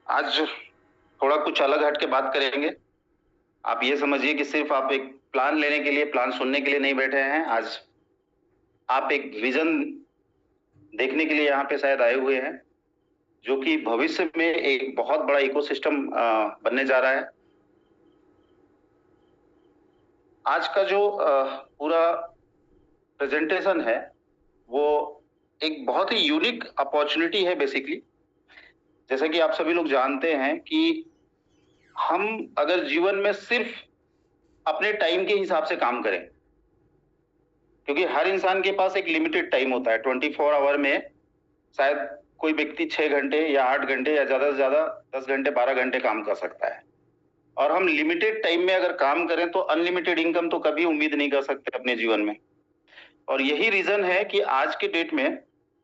आज थोड़ा कुछ अलग हट के बात करेंगे। आप ये समझिए कि सिर्फ आप एक प्लान लेने के लिए, प्लान सुनने के लिए नहीं बैठे हैं। आज आप एक विजन देखने के लिए यहाँ पे शायद आए हुए हैं, जो कि भविष्य में एक बहुत बड़ा इकोसिस्टम बनने जा रहा है। आज का जो पूरा प्रेजेंटेशन है, वो एक बहुत ही यूनिक अपॉर्चुनिटी है बेसिकली। जैसा कि आप सभी लोग जानते हैं कि हम अगर जीवन में सिर्फ अपने टाइम के हिसाब से काम करें, क्योंकि हर इंसान के पास एक लिमिटेड टाइम होता है 24 आवर में। शायद कोई व्यक्ति 6 घंटे या 8 घंटे या ज्यादा से ज्यादा 10 घंटे 12 घंटे काम कर सकता है। और हम लिमिटेड टाइम में अगर काम करें तो अनलिमिटेड इनकम तो कभी उम्मीद नहीं कर सकते अपने जीवन में। और यही रीजन है कि आज के डेट में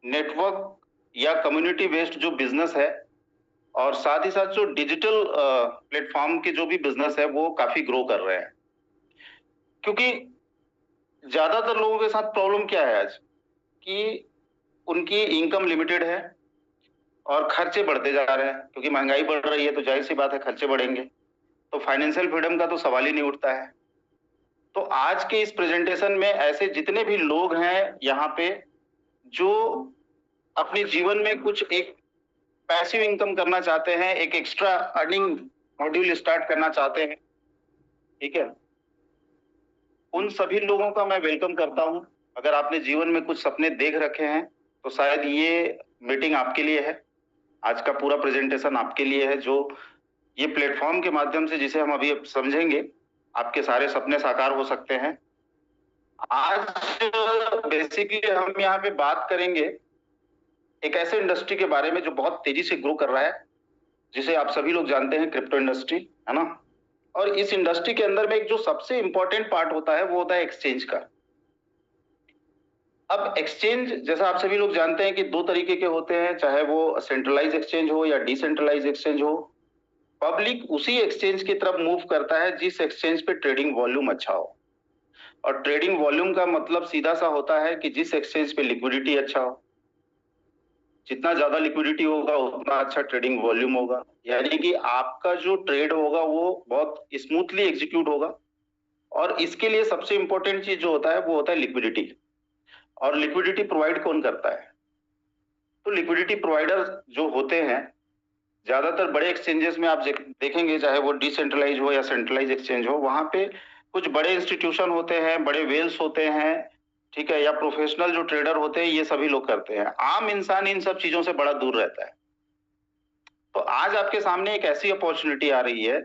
नेटवर्क या कम्युनिटी बेस्ड जो बिजनेस है, और साथ ही साथ जो डिजिटल प्लेटफॉर्म के जो भी बिजनेस है, वो काफी ग्रो कर रहे हैं। क्योंकि ज्यादातर लोगों के साथ प्रॉब्लम क्या है आज, कि उनकी इनकम लिमिटेड है और खर्चे बढ़ते जा रहे हैं। क्योंकि महंगाई बढ़ रही है तो जाहिर सी बात है खर्चे बढ़ेंगे, तो फाइनेंशियल फ्रीडम का तो सवाल ही नहीं उठता है। तो आज के इस प्रेजेंटेशन में ऐसे जितने भी लोग हैं यहाँ पे, जो अपने जीवन में कुछ एक पैसिव इनकम करना चाहते हैं, एक एक्स्ट्रा अर्निंग मॉड्यूल स्टार्ट करना चाहते हैं, ठीक है, उन सभी लोगों का मैं वेलकम करता हूं। अगर आपने जीवन में कुछ सपने देख रखे हैं तो शायद ये मीटिंग आपके लिए है। आज का पूरा प्रेजेंटेशन आपके लिए है, जो ये प्लेटफॉर्म के माध्यम से, जिसे हम अभी समझेंगे, आपके सारे सपने साकार हो सकते हैं। आज बेसिकली हम यहाँ पे बात करेंगे एक ऐसे इंडस्ट्री के बारे में जो बहुत तेजी से ग्रो कर रहा है, जिसे आप सभी लोग जानते हैं, क्रिप्टो इंडस्ट्री, है ना। और इस इंडस्ट्री के अंदर में एक जो सबसे इंपॉर्टेंट पार्ट होता है वो होता है एक्सचेंज का। अब एक्सचेंज, जैसा आप सभी लोग जानते हैं कि दो तरीके के होते हैं, चाहे वो सेंट्रलाइज एक्सचेंज हो या डिसेंट्रलाइज एक्सचेंज हो। पब्लिक उसी एक्सचेंज की तरफ मूव करता है जिस एक्सचेंज पे ट्रेडिंग वॉल्यूम अच्छा हो। और ट्रेडिंग वॉल्यूम का मतलब सीधा सा होता है कि जिस एक्सचेंज पे लिक्विडिटी अच्छा हो। जितना ज्यादा लिक्विडिटी होगा उतना अच्छा ट्रेडिंग वॉल्यूम होगा, यानी कि आपका जो ट्रेड होगा वो बहुत स्मूथली एग्जीक्यूट होगा। और इसके लिए सबसे इंपॉर्टेंट चीज जो होता है वो होता है लिक्विडिटी। और लिक्विडिटी प्रोवाइड कौन करता है? तो लिक्विडिटी प्रोवाइडर जो होते हैं, ज्यादातर बड़े एक्सचेंजेस में आप देखेंगे, चाहे वो डिसेंट्रलाइज हो या सेंट्रलाइज एक्सचेंज हो, वहां पे कुछ बड़े इंस्टीट्यूशन होते हैं, बड़े वेल्स होते हैं, ठीक है, या प्रोफेशनल जो ट्रेडर होते हैं, ये सभी लोग करते हैं। आम इंसान इन सब चीजों से बड़ा दूर रहता है। तो आज आपके सामने एक ऐसी अपॉर्चुनिटी आ रही है,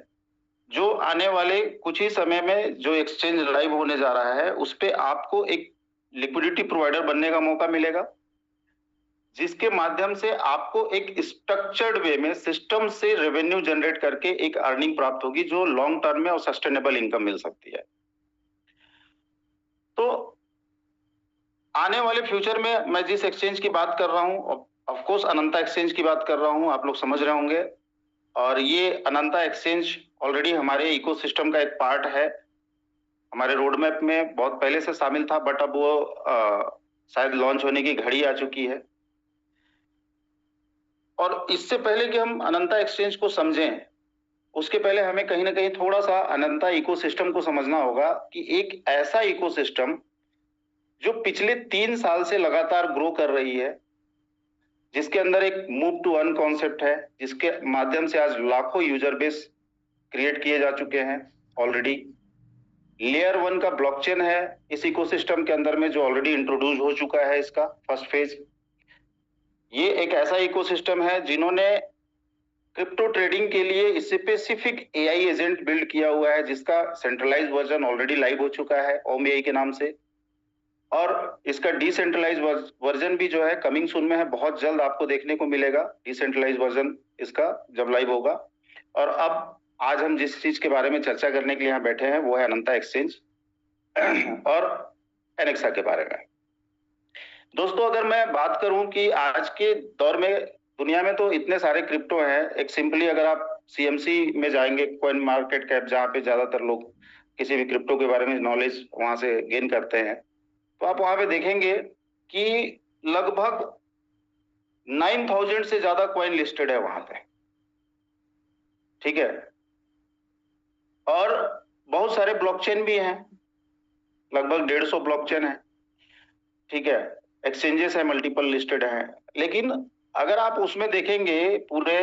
जो आने वाले कुछ ही समय में जो एक्सचेंज लाइव होने जा रहा है, उस पे आपको एक लिक्विडिटी प्रोवाइडर बनने का मौका मिलेगा, जिसके माध्यम से आपको एक स्ट्रक्चर्ड वे में सिस्टम से रेवेन्यू जनरेट करके एक अर्निंग प्राप्त होगी, जो लॉन्ग टर्म में और सस्टेनेबल इनकम मिल सकती है। तो आने वाले फ्यूचर में मैं जिस एक्सचेंज की बात कर रहा हूँ, ऑफ कोर्स अनंता एक्सचेंज की बात कर रहा हूँ, आप लोग समझ रहे होंगे। और ये अनंता एक्सचेंज ऑलरेडी हमारे इकोसिस्टम का एक पार्ट है। हमारे रोड मैप में बहुत पहले से शामिल था, बट अब वो शायद लॉन्च होने की घड़ी आ चुकी है। और इससे पहले कि हम अनंता एक्सचेंज को समझें, उसके पहले हमें कहीं ना कहीं थोड़ा सा अनंता इकोसिस्टम को समझना होगा, कि एक ऐसा इकोसिस्टम जो पिछले 3 साल से लगातार ग्रो कर रही है, जिसके अंदर एक मूव टू अर्न कॉन्सेप्ट है, जिसके माध्यम से आज लाखों यूजर बेस क्रिएट किए जा चुके हैं ऑलरेडी। लेयर 1 का ब्लॉकचेन है इस इकोसिस्टम के अंदर में, जो ऑलरेडी इंट्रोड्यूस हो चुका है, इसका फर्स्ट फेज। ये एक ऐसा इकोसिस्टम है जिन्होंने क्रिप्टो ट्रेडिंग के लिए स्पेसिफिक एआई एजेंट बिल्ड किया हुआ है, जिसका सेंट्रलाइज वर्जन ऑलरेडी लाइव हो चुका है ओम एआई के नाम से। और इसका डिसेंट्रलाइज वर्जन भी जो है कमिंग सून में है, बहुत जल्द आपको देखने को मिलेगा डिसेंट्रलाइज वर्जन इसका जब लाइव होगा। और अब आज हम जिस चीज के बारे में चर्चा करने के लिए यहाँ बैठे हैं वो है अनंता एक्सचेंज और एनेक्सा के बारे में। दोस्तों, अगर मैं बात करूं कि आज के दौर में दुनिया में तो इतने सारे क्रिप्टो हैं। एक सिंपली अगर आप सीएमसी में जाएंगे, कॉइन मार्केट कैप, जहां पे ज्यादातर लोग किसी भी क्रिप्टो के बारे में नॉलेज वहां से गेन करते हैं, तो आप वहां पे देखेंगे कि लगभग 9,000 से ज्यादा कॉइन लिस्टेड है वहां पे। ठीक है। और बहुत सारे ब्लॉकचेन भी हैं, लगभग 150 ब्लॉकचेन है, ठीक है। एक्सचेंजेस है, मल्टीपल लिस्टेड हैं। लेकिन अगर आप उसमें देखेंगे पूरे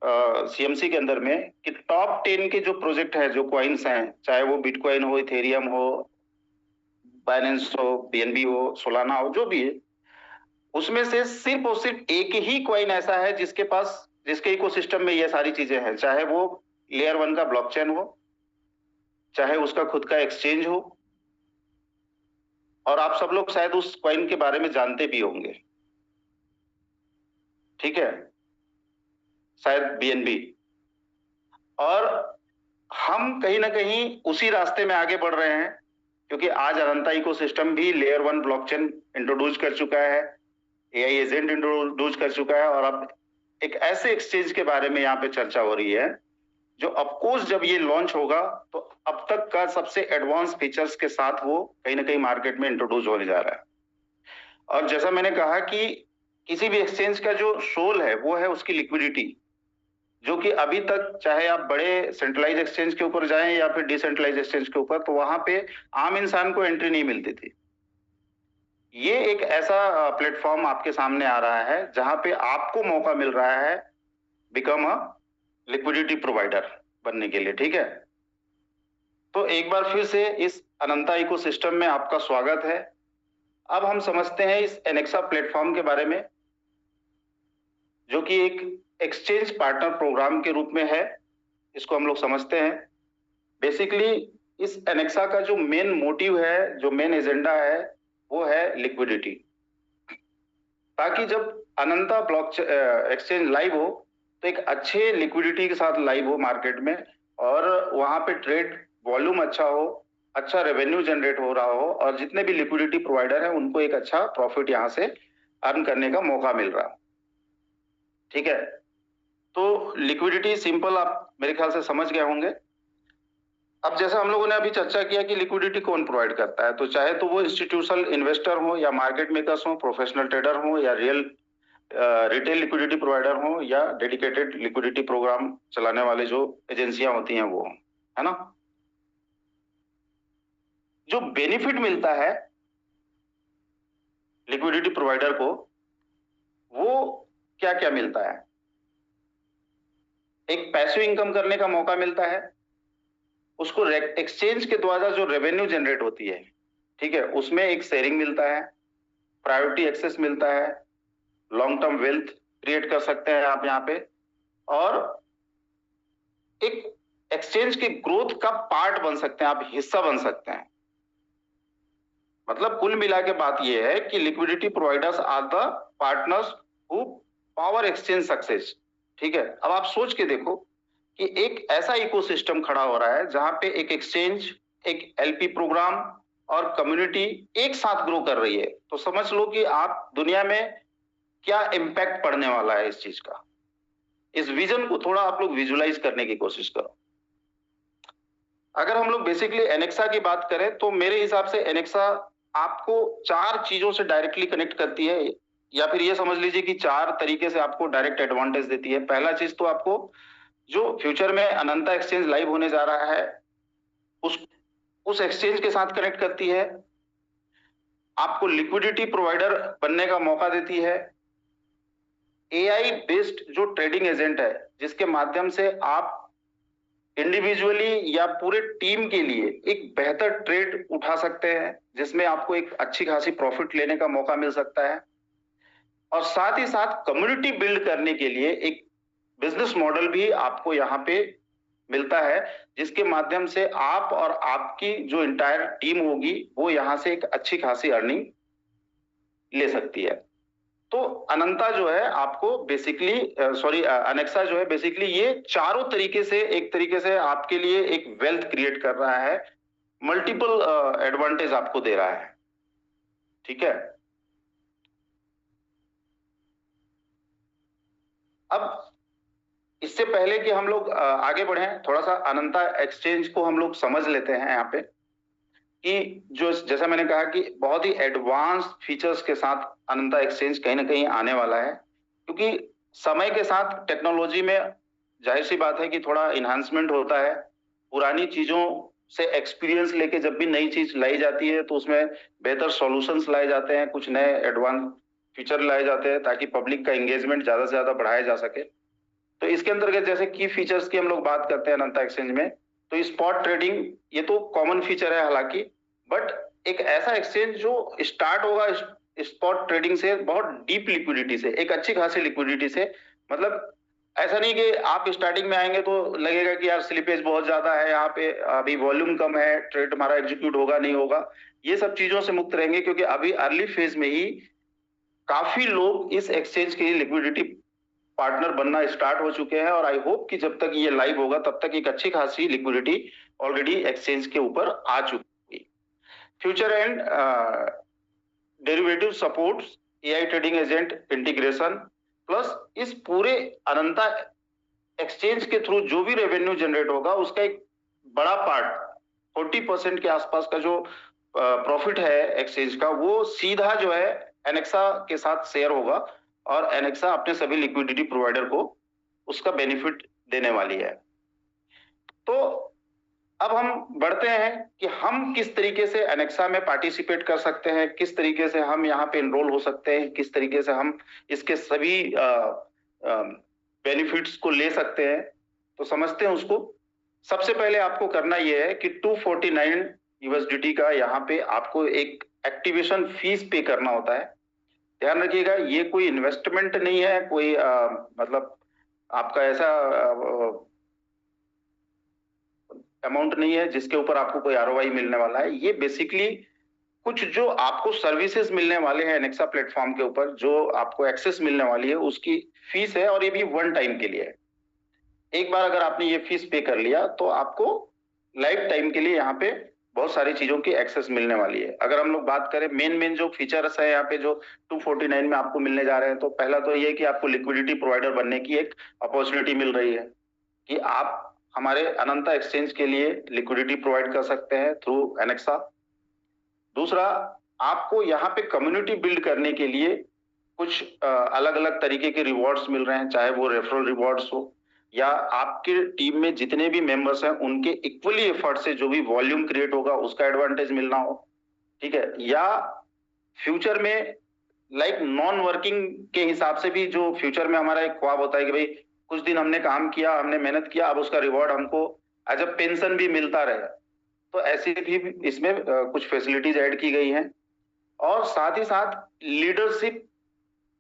सीएमसी के अंदर में कि टॉप 10 के जो प्रोजेक्ट है, जो क्वाइंस हैं, चाहे वो बिटकॉइन हो, इथेरियम हो, बाइनेंस हो, बीएनबी हो, सोलाना हो, जो भी है, उसमें से सिर्फ और सिर्फ एक ही क्वाइन ऐसा है जिसके इकोसिस्टम में ये सारी चीजें हैं, चाहे वो लेयर 1 का ब्लॉकचेन हो, चाहे उसका खुद का एक्सचेंज हो, और आप सब लोग शायद उस क्वाइन के बारे में जानते भी होंगे, ठीक है, शायद बीएनबी। और हम कहीं ना कहीं उसी रास्ते में आगे बढ़ रहे हैं, क्योंकि आज अनंता इकोसिस्टम भी लेयर 1 ब्लॉकचेन इंट्रोड्यूस कर चुका है, एआई एजेंट इंट्रोड्यूस कर चुका है, और अब एक ऐसे एक्सचेंज के बारे में यहाँ पे चर्चा हो रही है जो ऑफकोर्स जब ये लॉन्च होगा तो अब तक का सबसे एडवांस फीचर्स के साथ वो कहीं ना कहीं मार्केट में इंट्रोड्यूस होने जा रहा है। और जैसा मैंने कहा कि किसी भी एक्सचेंज का जो सोल है वो है उसकी लिक्विडिटी, जो कि अभी तक चाहे आप बड़े सेंट्रलाइज एक्सचेंज के ऊपर जाएं या फिर डिसेंट्रलाइज एक्सचेंज के ऊपर, तो वहां पे आम इंसान को एंट्री नहीं मिलती थी। ये एक ऐसा प्लेटफॉर्म आपके सामने आ रहा है जहां पे आपको मौका मिल रहा है बिकम अ लिक्विडिटी प्रोवाइडर बनने के लिए, ठीक है। तो एक बार फिर से इस अनंता इकोसिस्टम में आपका स्वागत है। अब हम समझते हैं इस एनेक्सा प्लेटफॉर्म के बारे में, जो कि एक एक्सचेंज पार्टनर प्रोग्राम के रूप में है। इसको हम लोग समझते हैं बेसिकली इस एनेक्सा का जो मेन मोटिव है, जो मेन एजेंडा है, वो है लिक्विडिटी, ताकि जब अनंता ब्लॉक एक्सचेंज लाइव हो तो एक अच्छे लिक्विडिटी के साथ लाइव हो मार्केट में, और वहां पे ट्रेड वॉल्यूम अच्छा हो, अच्छा रेवेन्यू जनरेट हो रहा हो, और जितने भी लिक्विडिटी प्रोवाइडर हैं उनको एक अच्छा प्रॉफिट यहाँ से अर्न करने का मौका मिल रहा, ठीक है। तो लिक्विडिटी सिंपल आप मेरे ख्याल से समझ गए होंगे। अब जैसा हम लोगों ने अभी चर्चा किया कि लिक्विडिटी कौन प्रोवाइड करता है, तो चाहे तो वो इंस्टीट्यूशनल इन्वेस्टर हो, या मार्केट मेकर्स हो, प्रोफेशनल ट्रेडर हो, या रिटेल लिक्विडिटी प्रोवाइडर हो, या डेडिकेटेड लिक्विडिटी प्रोग्राम चलाने वाले जो एजेंसियां होती हैं वो, है ना। जो बेनिफिट मिलता है लिक्विडिटी प्रोवाइडर को, वो क्या क्या मिलता है? एक पैसिव इनकम करने का मौका मिलता है, उसको एक्सचेंज के द्वारा जो रेवेन्यू जनरेट होती है, ठीक है, उसमें एक शेयरिंग मिलता है, प्रायोरिटी एक्सेस मिलता है, लॉन्ग टर्म वेल्थ क्रिएट कर सकते हैं आप यहाँ पे, और एक एक्सचेंज की ग्रोथ का पार्ट बन सकते हैं आप, हिस्सा बन सकते हैं। मतलब कुल मिला के बात यह है कि liquidity providers are the partners who power exchange success, ठीक है। अब आप सोच के देखो कि एक ऐसा इकोसिस्टम खड़ा हो रहा है जहां पे एक एक्सचेंज, एक एलपी प्रोग्राम और कम्युनिटी एक साथ ग्रो कर रही है, तो समझ लो कि आप दुनिया में क्या इम्पैक्ट पड़ने वाला है इस चीज का। इस विजन को थोड़ा आप लोग विजुलाइज करने की कोशिश करो। अगर हम लोग बेसिकली एनेक्सा की बात करें तो मेरे हिसाब से एनेक्सा आपको 4 चीजों से डायरेक्टली कनेक्ट करती है, या फिर ये समझ लीजिए कि 4 तरीके से आपको डायरेक्ट एडवांटेज देती है। पहला चीज तो आपको जो फ्यूचर में अनंता एक्सचेंज लाइव होने जा रहा है उस एक्सचेंज के साथ कनेक्ट करती है, आपको लिक्विडिटी प्रोवाइडर बनने का मौका देती है, एआई बेस्ड जो ट्रेडिंग एजेंट है जिसके माध्यम से आप इंडिविजुअली या पूरे टीम के लिए एक बेहतर ट्रेड उठा सकते हैं, जिसमें आपको एक अच्छी खासी प्रॉफिट लेने का मौका मिल सकता है, और साथ ही साथ कम्युनिटी बिल्ड करने के लिए एक बिजनेस मॉडल भी आपको यहाँ पे मिलता है, जिसके माध्यम से आप और आपकी जो इंटायर टीम होगी वो यहाँ से एक अच्छी खासी अर्निंग ले सकती है। तो अनंता जो है आपको बेसिकली अनेक्सा जो है बेसिकली ये चारों तरीके से एक तरीके से आपके लिए एक वेल्थ क्रिएट कर रहा है, मल्टीपल एडवांटेज आपको दे रहा है, ठीक है। अब इससे पहले कि हम लोग आगे बढ़े, थोड़ा सा अनंता एक्सचेंज को हम लोग समझ लेते हैं यहाँ पे, कि जो जैसा मैंने कहा कि बहुत ही एडवांस फीचर्स के साथ अनंता एक्सचेंज कहीं ना कहीं आने वाला है, क्योंकि समय के साथ टेक्नोलॉजी में जाहिर सी बात है कि थोड़ा इन्हांसमेंट होता है। पुरानी चीजों से एक्सपीरियंस लेके जब भी नई चीज लाई जाती है तो उसमें बेहतर सॉल्यूशंस लाए जाते हैं, कुछ नए एडवांस फीचर लाए जाते हैं ताकि पब्लिक का एंगेजमेंट ज्यादा से ज्यादा बढ़ाया जा सके। तो इसके अंतर्गत जैसे की फीचर्स की हम लोग बात करते हैं अनंता एक्सचेंज में, तो स्पॉट ट्रेडिंग ये तो कॉमन फीचर है हालांकि, बट एक ऐसा एक्सचेंज जो स्टार्ट होगा स्पॉट ट्रेडिंग से, बहुत डीप लिक्विडिटी से, एक अच्छी खासी लिक्विडिटी से। मतलब ऐसा नहीं कि आप स्टार्टिंग में आएंगे तो लगेगा कि यार स्लिपेज बहुत ज्यादा है, यहाँ पे अभी वॉल्यूम कम है, ट्रेड हमारा एग्जीक्यूट होगा नहीं होगा, ये सब चीजों से मुक्त रहेंगे क्योंकि अभी अर्ली फेज में ही काफी लोग इस एक्सचेंज के लिए लिक्विडिटी पार्टनर बनना स्टार्ट हो चुके हैं। और आई होप कि जब तक ये लाइव होगा तब तक एक अच्छी खासी लिक्विडिटी ऑलरेडी एक्सचेंज के ऊपर आ चुकी है। Future and derivative support, AI trading agent integration, plus इस पूरे अनंता एक्सचेंज के थ्रू जो भी रेवेन्यू जनरेट होगा उसका एक बड़ा पार्ट 40% के आसपास का जो प्रॉफिट है एक्सचेंज का, वो सीधा जो है एनेक्सा के साथ शेयर होगा और एनेक्सा अपने सभी लिक्विडिटी प्रोवाइडर को उसका बेनिफिट देने वाली है। तो अब हम बढ़ते हैं कि हम किस तरीके से एनेक्सा में पार्टिसिपेट कर सकते हैं, किस तरीके से हम यहाँ पे एनरोल हो सकते हैं, किस तरीके से हम इसके सभी बेनिफिट्स को ले सकते हैं। तो समझते हैं उसको। सबसे पहले आपको करना यह है कि 249 यूएसडीटी का यहाँ पे आपको एक एक्टिवेशन फीस पे करना होता है। ध्यान रखिएगा, ये कोई इन्वेस्टमेंट नहीं है, कोई मतलब आपका ऐसा अमाउंट नहीं है जिसके ऊपर आपको कोई आरओआई मिलने वाला है। ये बेसिकली कुछ जो आपको सर्विसेज मिलने वाले हैं एनेक्सा प्लेटफॉर्म के ऊपर, जो आपको एक्सेस मिलने वाली है, उसकी फीस है और ये भी वन टाइम के लिए है। एक बार अगर आपने ये फीस पे कर लिया तो आपको लाइफ टाइम के लिए यहाँ पे बहुत सारी चीजों की एक्सेस मिलने वाली है। अगर हम लोग बात करें मेन जो फीचर्स है यहाँ पे जो 249 में आपको मिलने जा रहे हैं, तो पहला तो ये कि आपको लिक्विडिटी प्रोवाइडर बनने की एक अपॉर्चुनिटी मिल रही है कि आप हमारे अनंता एक्सचेंज के लिए लिक्विडिटी प्रोवाइड कर सकते हैं थ्रू एनेक्सा। दूसरा, आपको यहाँ पे कम्युनिटी बिल्ड करने के लिए कुछ अलग अलग तरीके के रिवॉर्ड्स मिल रहे हैं, चाहे वो रेफरल रिवॉर्ड्स हो या आपके टीम में जितने भी मेंबर्स हैं उनके इक्वली एफर्ट से जो भी वॉल्यूम क्रिएट होगा उसका एडवांटेज मिलना हो, ठीक है। या फ्यूचर में लाइक नॉन वर्किंग के हिसाब से भी जो फ्यूचर में हमारा एक ख्वाब होता है कि भाई कुछ दिन हमने काम किया, हमने मेहनत किया, अब उसका रिवॉर्ड हमको एज अ पेंशन भी मिलता रहे, तो ऐसी भी इसमें कुछ फैसिलिटीज ऐड की गई हैं। और साथ ही साथ लीडरशिप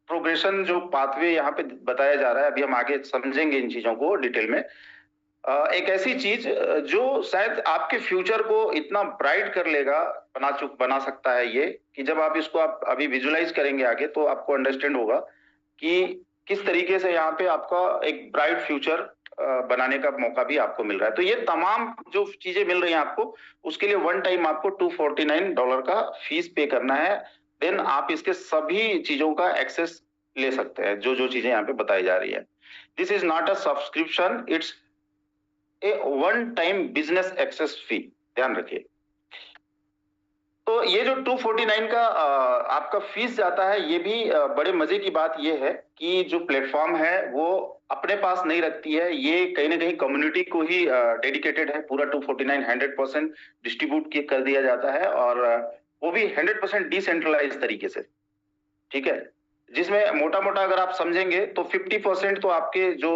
प्रोग्रेशन जो पाथवे यहाँ पे बताया जा रहा है, अभी हम आगे समझेंगे इन चीजों को डिटेल में। एक ऐसी चीज जो शायद आपके फ्यूचर को इतना ब्राइट कर लेगा, बना सकता है ये, कि जब आप इसको आप अभी विजुलाइज करेंगे आगे तो आपको अंडरस्टैंड होगा कि किस तरीके से यहाँ पे आपका एक ब्राइट फ्यूचर बनाने का मौका भी आपको मिल रहा है। तो ये तमाम जो चीजें मिल रही हैं आपको, उसके लिए वन टाइम आपको $249 का फीस पे करना है। देन आप इसके सभी चीजों का एक्सेस ले सकते हैं जो जो चीजें यहाँ पे बताई जा रही है। This is not a subscription, it's a one time business access fee, ध्यान रखिए। तो ये जो 249 का आपका फीस जाता है, ये भी बड़े मजे की बात ये है कि जो प्लेटफॉर्म है वो अपने पास नहीं रखती है, ये कहीं ना कहीं कम्युनिटी को ही डेडिकेटेड है। पूरा 249 100% डिस्ट्रीब्यूट कर दिया जाता है और वो भी 100% डिसेंट्रलाइज तरीके से, ठीक है। जिसमें मोटा मोटा अगर आप समझेंगे तो 50% तो आपके जो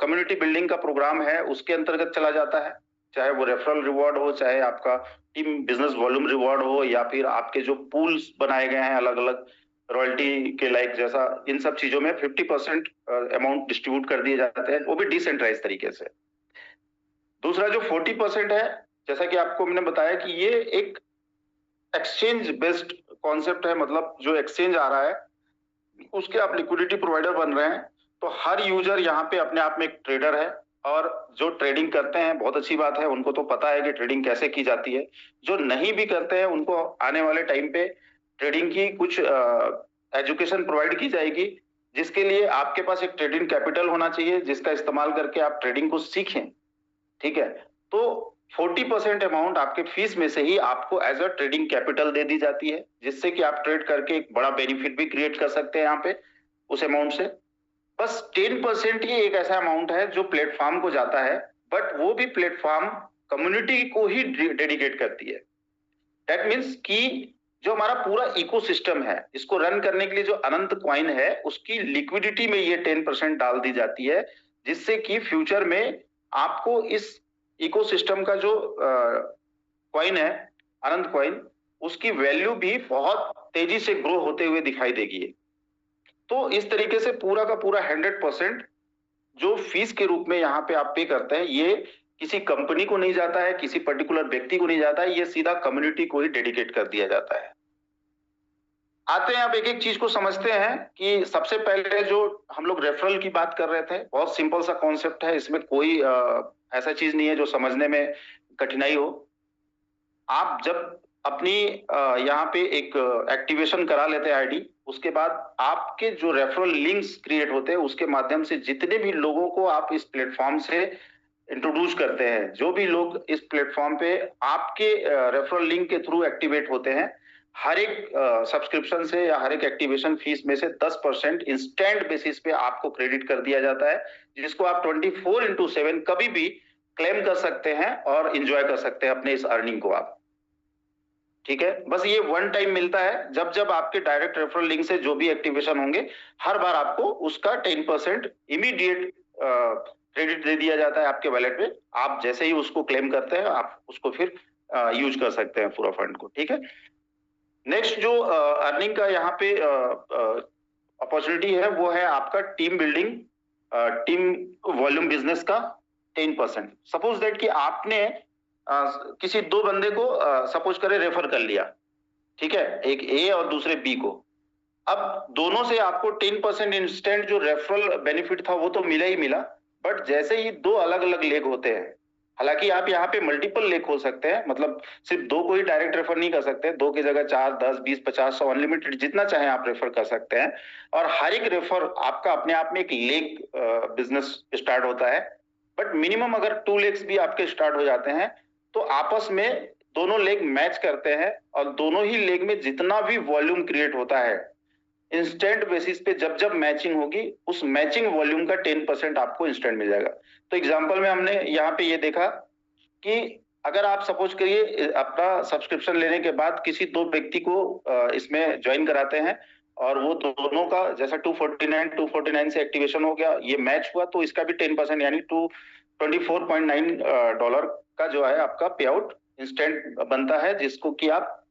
कम्युनिटी बिल्डिंग का प्रोग्राम है उसके अंतर्गत चला जाता है, चाहे वो रेफरल रिवॉर्ड हो, चाहे आपका टीम बिजनेस वॉल्यूम रिवॉर्ड हो, या फिर आपके जो पूल्स बनाए गए हैं अलग अलग रॉयल्टी के लाइक जैसा, इन सब चीजों में 50% अमाउंट डिस्ट्रीब्यूट कर दिए जाते हैं, वो भी डिसेंट्रलाइज तरीके से। दूसरा जो 40% है, जैसा कि आपको मैंने बताया कि ये एक एक्सचेंज बेस्ड कॉन्सेप्ट है, मतलब जो एक्सचेंज आ रहा है उसके आप लिक्विडिटी प्रोवाइडर बन रहे हैं। तो हर यूजर यहाँ पे अपने आप में एक ट्रेडर है, और जो ट्रेडिंग करते हैं बहुत अच्छी बात है, उनको तो पता है कि ट्रेडिंग कैसे की जाती है। जो नहीं भी करते हैं उनको आने वाले टाइम पे ट्रेडिंग की कुछ एजुकेशन प्रोवाइड की जाएगी, जिसके लिए आपके पास एक ट्रेडिंग कैपिटल होना चाहिए जिसका इस्तेमाल करके आप ट्रेडिंग को सीखें, ठीक है। तो 40% अमाउंट आपके फीस में से ही आपको एज अ ट्रेडिंग कैपिटल दे दी जाती है, जिससे कि आप ट्रेड करके एक बड़ा बेनिफिट भी क्रिएट कर सकते हैं यहाँ पे उस अमाउंट से। बस 10% ही एक ऐसा अमाउंट है जो प्लेटफॉर्म को जाता है, बट वो भी प्लेटफॉर्म कम्युनिटी को ही डेडिकेट करती है। दैट मीन्स कि जो हमारा पूरा इकोसिस्टम है, इसको रन करने के लिए जो अनंत कॉइन है, उसकी लिक्विडिटी में ये 10% डाल दी जाती है, जिससे कि फ्यूचर में आपको इस इकोसिस्टम का जो कॉइन है, अनंत कॉइन, उसकी वैल्यू भी बहुत तेजी से ग्रो होते हुए दिखाई देगी। तो इस तरीके से पूरा का पूरा 100% जो फीस के रूप में यहाँ पे आप पे करते हैं, ये किसी कंपनी को नहीं जाता है, किसी पर्टिकुलर व्यक्ति को नहीं जाता है, ये सीधा कम्युनिटी को ही डेडिकेट कर दिया जाता है। आते हैं, आप एक एक चीज को समझते हैं कि सबसे पहले जो हम लोग रेफरल की बात कर रहे थे, बहुत सिंपल सा कॉन्सेप्ट है, इसमें कोई ऐसा चीज नहीं है जो समझने में कठिनाई हो। आप जब अपनी यहाँ पे एक एक्टिवेशन करा लेते हैं आईडी, उसके बाद आपके जो रेफरल लिंक्स क्रिएट होते हैं, उसके माध्यम से जितने भी लोगों को आप इस प्लेटफॉर्म से इंट्रोड्यूस करते हैं, जो भी लोग इस प्लेटफॉर्म पे आपके रेफरल लिंक के थ्रू एक्टिवेट होते हैं, हर एक सब्सक्रिप्शन से या हर एक एक्टिवेशन फीस में से 10% इंस्टेंट बेसिस पे आपको क्रेडिट कर दिया जाता है, जिसको आप 24/7 कभी भी क्लेम कर सकते हैं और इंजॉय कर सकते हैं अपने इस अर्निंग को आप। ठीक है, बस ये वन टाइम मिलता है। जब जब आपके डायरेक्ट रेफरल लिंक से जो भी एक्टिवेशन होंगे, हर बार आपको उसका 10% इमीडिएट क्रेडिट दे दिया जाता है आपके वैलेट में। आप जैसे ही उसको क्लेम करते हैं, आप उसको फिर यूज कर सकते हैं पूरा फंड को। ठीक है, नेक्स्ट जो अर्निंग का यहाँ पे अपॉर्चुनिटी है, वो है आपका team building, team volume business का 10%। सपोज दैट कि आपने किसी दो बंदे को सपोज करें रेफर कर लिया, ठीक है, एक ए और दूसरे बी को। अब दोनों से आपको 10% इंस्टेंट जो रेफरल बेनिफिट था वो तो मिला ही मिला, बट जैसे ही दो अलग अलग लेग होते हैं, हालांकि आप यहाँ पे मल्टीपल लेग खोल सकते हैं, मतलब सिर्फ दो को ही डायरेक्ट रेफर नहीं कर सकते, दो की जगह 4, 10, 20, 50, 100 अनलिमिटेड जितना चाहे आप रेफर कर सकते हैं। और हर एक रेफर आपका अपने आप में एक लेग बिजनेस स्टार्ट होता है, बट मिनिमम अगर 2 लेग्स भी आपके स्टार्ट हो जाते हैं, तो आपस में दोनों लेग मैच करते हैं, और दोनों ही लेग में जितना भी वॉल्यूम क्रिएट होता है, इंस्टेंट बेसिस पे जब जब मैचिंग होगी, उस मैचिंग वॉल्यूम का 10% आपको इंस्टेंट मिल जाएगा। तो एग्जांपल में हमने यहाँ पे ये देखा कि अगर आप सपोज करिए अपना सब्सक्रिप्शन लेने के बाद किसी दो व्यक्ति को इसमें ज्वाइन कराते हैं, और वो दोनों का जैसा 249 से एक्टिवेशन हो गया, ये मैच हुआ, तो इसका भी 10% यानी $24.9 का जो है आपका पे आउट इंस्टेंट बनता है, जिसको कि आप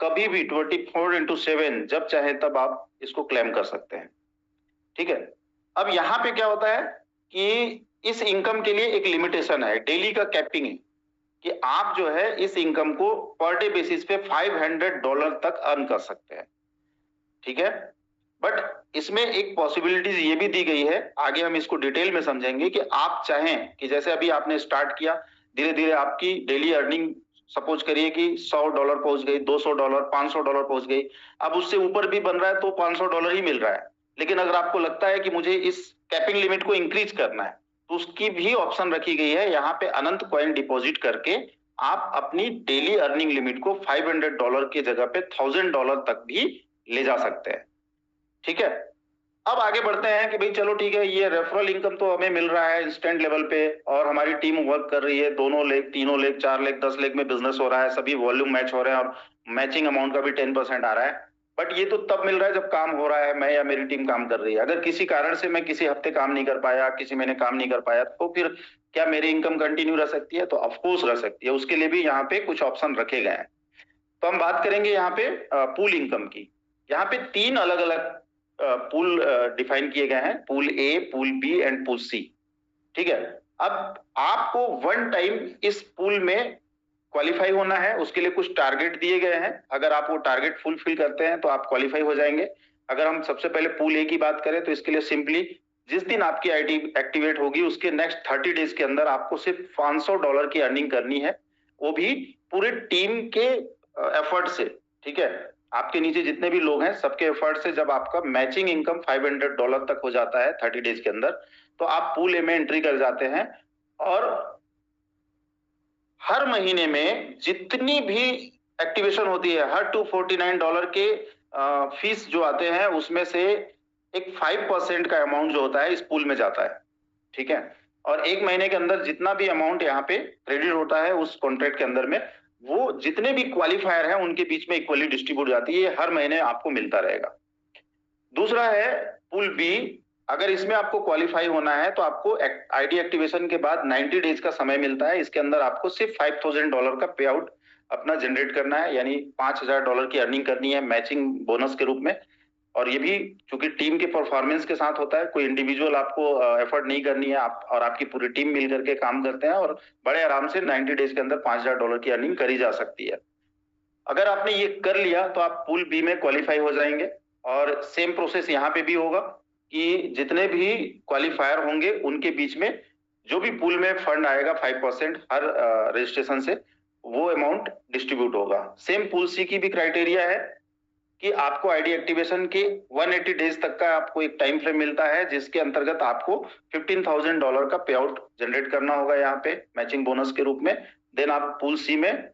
कभी भी 24/7 जब चाहे तब आप इसको क्लेम कर सकते हैं। ठीक है, अब यहाँ पे क्या होता है कि इस इनकम के लिए एक लिमिटेशन है, डेली का कैपिंग है, कि आप जो है इस इनकम को पर डे बेसिस पे $500 तक अर्न कर सकते हैं। ठीक है, बट इसमें एक पॉसिबिलिटीज ये भी दी गई है, आगे हम इसको डिटेल में समझेंगे, कि आप चाहें कि जैसे अभी आपने स्टार्ट किया, धीरे धीरे आपकी डेली अर्निंग सपोज करिए कि $100 पहुंच गई, $200, $500 पहुंच गई, अब उससे ऊपर भी बन रहा है तो $500 ही मिल रहा है। लेकिन अगर आपको लगता है कि मुझे इस कैपिंग लिमिट को इंक्रीज करना है, तो उसकी भी ऑप्शन रखी गई है। यहाँ पे अनंत कॉइन डिपॉजिट करके आप अपनी डेली अर्निंग लिमिट को $500 की जगह पे $1000 तक भी ले जा सकते हैं। ठीक है, अब आगे बढ़ते हैं कि भाई चलो ठीक है, ये रेफरल इनकम तो हमें मिल रहा है इंस्टेंट लेवल पे, और हमारी टीम वर्क कर रही है, दोनों लेग, तीनों लेग, 4 लेग, 10 लेग में बिजनेस हो रहा है, सभी वॉल्यूम मैच हो रहे हैं, और मैचिंग अमाउंट का भी 10% आ रहा है। बट ये तो तब मिल रहा है जब काम हो रहा है, मैं या मेरी टीम काम कर रही है। अगर किसी कारण से मैं किसी हफ्ते काम नहीं कर पाया, किसी महीने काम नहीं कर पाया, तो फिर क्या मेरी इनकम कंटिन्यू रह सकती है? तो ऑफकोर्स रह सकती है, उसके लिए भी यहाँ पे कुछ ऑप्शन रखे गए हैं। तो हम बात करेंगे यहाँ पे पूल इनकम की। यहाँ पे 3 अलग अलग पूल डिफाइन किए गए हैं, pool A, pool B and pool C. ठीक है, अब आपको वन टाइम इस पूल में क्वालिफाई होना है, उसके लिए कुछ टारगेट दिए गए हैं। अगर आप वो टारगेट फुलफिल करते हैं तो आप क्वालिफाई हो जाएंगे। अगर हम सबसे पहले पूल ए की बात करें, तो इसके लिए सिंपली जिस दिन आपकी आईडी एक्टिवेट होगी, उसके नेक्स्ट 30 डेज के अंदर आपको सिर्फ $500 की अर्निंग करनी है, वो भी पूरे टीम के एफर्ट से। ठीक है, आपके नीचे जितने भी लोग हैं, सबके एफर्ट से जब आपका मैचिंग इनकम $500 तक हो जाता है 30 डेज के अंदर, तो आप पूल ए में एंट्री कर जाते हैं। और हर महीने में जितनी भी एक्टिवेशन होती है, हर $249 के फीस जो आते हैं, उसमें से एक 5% का अमाउंट जो होता है इस पूल में जाता है, ठीक है। और 1 महीने के अंदर जितना भी अमाउंट यहाँ पे क्रेडिट होता है उस कॉन्ट्रैक्ट के अंदर में, वो जितने भी क्वालिफायर हैं उनके बीच में इक्वली डिस्ट्रीब्यूट जाती है, ये हर महीने आपको मिलता रहेगा। दूसरा है पूल बी, अगर इसमें आपको क्वालिफाई होना है तो आपको आईडी एक्टिवेशन के बाद 90 डेज का समय मिलता है। इसके अंदर आपको सिर्फ $5,000 का पे आउट अपना जनरेट करना है, यानी $5,000 की अर्निंग करनी है मैचिंग बोनस के रूप में। और ये भी चूंकि टीम के परफॉर्मेंस के साथ होता है, कोई इंडिविजुअल आपको एफर्ट नहीं करनी है, आप और आपकी पूरी टीम मिल करके काम करते हैं और बड़े आराम से 90 डेज के अंदर $5,000 की अर्निंग करी जा सकती है। अगर आपने ये कर लिया तो आप पूल बी में क्वालिफाई हो जाएंगे। और सेम प्रोसेस यहाँ पे भी होगा कि जितने भी क्वालिफायर होंगे उनके बीच में जो भी पूल में फंड आएगा 5% हर रजिस्ट्रेशन से, वो अमाउंट डिस्ट्रीब्यूट होगा। सेम पूल सी की भी क्राइटेरिया है कि आपको आईडी एक्टिवेशन के 180 डेज तक का आपको एक टाइम फ्रेम मिलता है, जिसके अंतर्गत आपको $15,000 का पे आउट जनरेट करना होगा यहाँ पे मैचिंग बोनस के रूप में। देन आप पूल सी में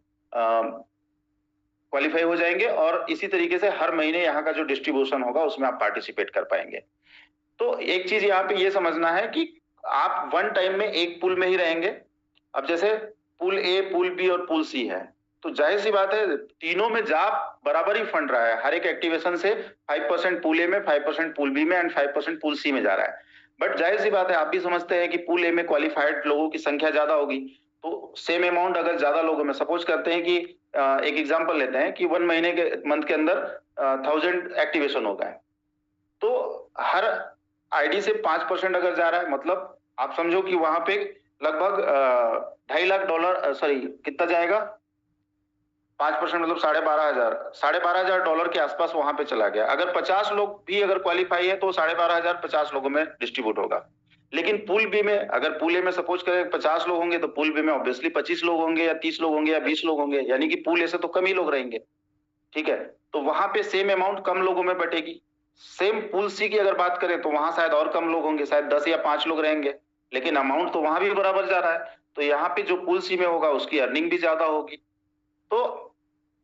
क्वालिफाई हो जाएंगे और इसी तरीके से हर महीने यहाँ का जो डिस्ट्रीब्यूशन होगा उसमें आप पार्टिसिपेट कर पाएंगे। तो एक चीज यहाँ पे ये समझना है कि आप वन टाइम में एक पूल में ही रहेंगे। अब जैसे पूल ए, पूल बी और पूल सी है, तो जाहिर सी बात है तीनों में जा बराबर ही फंड रहा है। हर एक एक्टिवेशन से 5% पूल ए में, 5% पूल बी में एंड 5% पूल सी में जा रहा है। बट जाहिर सी बात है, आप भी समझते हैं कि पूल ए में क्वालिफाइड लोगों की संख्या ज्यादा होगी, तो सेम अमाउंट अगर ज्यादा लोगों में, सपोज करते हैं कि एक एग्जांपल लेते हैं कि 1 महीने के मंथ के अंदर 1000 एक्टिवेशन हो गए, तो हर आईडी से 5% अगर जा रहा है, मतलब आप समझो कि वहां पे लगभग $2.5 लाख, सॉरी कितना जाएगा, 5% मतलब $12,500 के आसपास वहां पे चला गया। अगर 50 लोग भी अगर क्वालिफाई है तो 12,500 50 लोगों में डिस्ट्रीब्यूट होगा। लेकिन पूल बी में, अगर पूल ए में सपोज करें 50 लोग होंगे, तो पूल बी में ऑब्वियसली 25 लोग होंगे या 30 लोग होंगे या 20 लोग होंगे, यानी कि पूल ए से तो कम ही लोग रहेंगे, ठीक है। तो वहां पे सेम अमाउंट कम लोगों में बटेगी। सेम पूल सी की अगर बात करें तो वहां शायद और कम लोग होंगे, शायद 10 या 5 लोग रहेंगे, लेकिन अमाउंट तो वहां भी बराबर जा रहा है। तो यहाँ पे जो पूल सी में होगा उसकी अर्निंग भी ज्यादा होगी। तो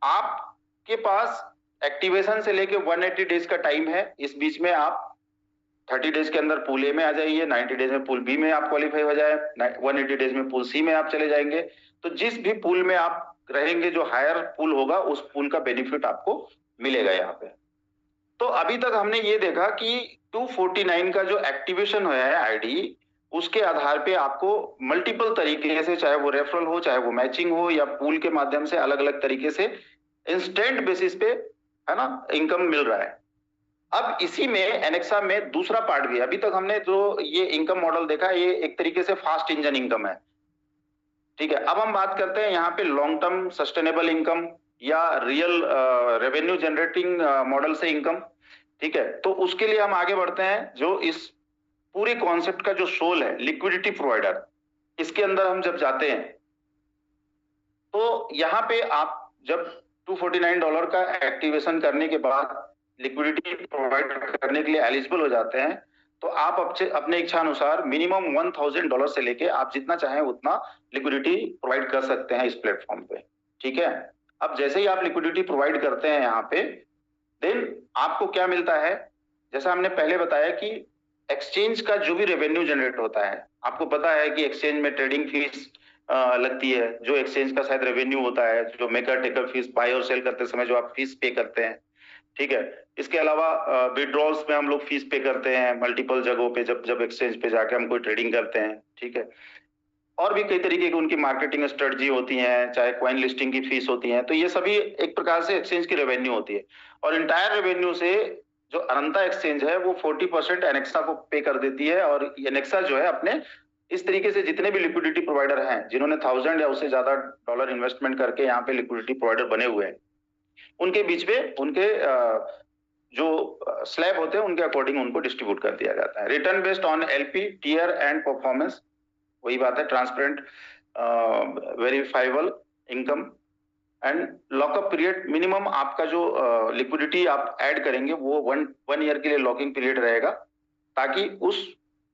आपके पास एक्टिवेशन से लेके 180 डेज का टाइम है। इस बीच में आप 30 डेज के अंदर पूल ए में आ जाइए, 90 डेज में पूल बी में आप क्वालिफाई हो जाए, 180 डेज में पूल सी में आप चले जाएंगे। तो जिस भी पूल में आप रहेंगे, जो हायर पूल होगा उस पूल का बेनिफिट आपको मिलेगा यहाँ पे। तो अभी तक हमने ये देखा कि 249 का जो एक्टिवेशन हुआ है आईडी, उसके आधार पे आपको मल्टीपल तरीके से, चाहे वो रेफरल हो, चाहे वो मैचिंग हो, या पूल के माध्यम से अलग अलग तरीके से इंस्टेंट बेसिस पे, है ना, इनकम मिल रहा है। अब इसी में एनेक्सा में दूसरा पार्ट भी है। अभी तक हमने जो ये इनकम मॉडल देखा, ये एक तरीके से फास्ट इंजन इनकम है, ठीक है। अब हम बात करते हैं यहाँ पे लॉन्ग टर्म सस्टेनेबल इनकम या रियल रेवेन्यू जनरेटिंग मॉडल से इनकम, ठीक है। तो उसके लिए हम आगे बढ़ते हैं। जो इस पूरे कॉन्सेप्ट का जो सोल है, लिक्विडिटी प्रोवाइडर, इसके अंदर हम जब जाते हैं तो यहाँ पे आप जब $249 का एक्टिवेशन करने के बाद लिक्विडिटी प्रोवाइड करने के लिए एलिजिबल हो जाते हैं, तो आप अपने इच्छा अनुसार मिनिमम $1,000 से लेके आप जितना चाहें उतना लिक्विडिटी प्रोवाइड कर सकते हैं इस प्लेटफॉर्म पे, ठीक है। अब जैसे ही आप लिक्विडिटी प्रोवाइड करते हैं यहाँ पे, देन आपको क्या मिलता है, जैसा हमने पहले बताया कि एक्सचेंज का जो भी रेवेन्यू जनरेट होता है, आपको पता है कि एक्सचेंज में ट्रेडिंग फीस लगती है, जो एक्सचेंज का शायद रेवेन्यू होता है, जो मेकर टेकर फीस, बाय और सेल करते समय जो आप फीस पे करते हैं, ठीक है। इसके अलावा विड्रॉल्स में हम लोग फीस पे करते हैं मल्टीपल जगहों पे, जब जब एक्सचेंज पे जाके हम कोई ट्रेडिंग करते हैं, ठीक है। और भी कई तरीके की उनकी मार्केटिंग स्ट्रेटजी होती है, चाहे कॉइन लिस्टिंग की फीस होती है, तो ये सभी एक प्रकार से एक्सचेंज की रेवेन्यू होती है। और इंटायर रेवेन्यू से जो अनंता एक्सचेंज है वो 40% एनेक्सा को पे कर देती है। और एनेक्सा जो है अपने इस तरीके से जितने भी लिक्विडिटी प्रोवाइडर हैं, जिन्होंने 1000 या उससे ज्यादा डॉलर इन्वेस्टमेंट करके यहाँ पे लिक्विडिटी प्रोवाइडर बने हुए हैं, उनके बीच में उनके जो स्लैब होते हैं उनके अकॉर्डिंग उनको डिस्ट्रीब्यूट कर दिया जाता है। Return based on LP, tier and performance, वही बात है, transparent, verifiable income and lockup period. Minimum आपका जो लिक्विडिटी आप ऐड करेंगे वो वन ईयर के लिए लॉकिंग पीरियड रहेगा, ताकि उस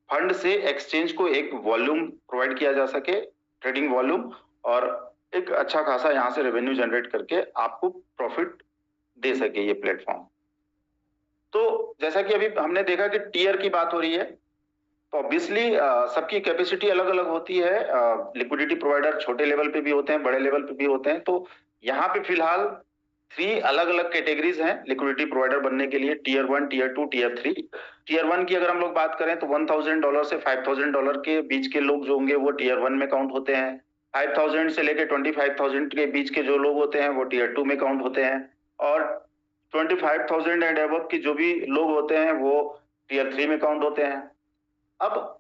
फंड से एक्सचेंज को एक वॉल्यूम प्रोवाइड किया जा सके, ट्रेडिंग वॉल्यूम, और एक अच्छा खासा यहाँ से रेवेन्यू जनरेट करके आपको प्रॉफिट दे सके ये प्लेटफॉर्म। तो जैसा कि अभी हमने देखा कि टीयर की बात हो रही है, तो ऑब्वियसली सबकी कैपेसिटी अलग अलग होती है। लिक्विडिटी प्रोवाइडर छोटे लेवल पे भी होते हैं, बड़े लेवल पे भी होते हैं। तो यहाँ पे फिलहाल 3 अलग अलग कैटेगरीज हैं लिक्विडिटी प्रोवाइडर बनने के लिए, टीयर 1, टीयर 2, टीयर 3। टीयर 1 की अगर हम लोग बात करें तो $1000 से $5000 के बीच के लोग जो होंगे वो टीयर 1 में काउंट होते हैं। 5000 से लेकर 25000 के बीच के जो लोग होते हैं वो टीयर 2 में काउंट होते हैं। और 25000 एंड अबव के जो भी लोग होते हैं वो टीयर 3 में काउंट होते हैं। अब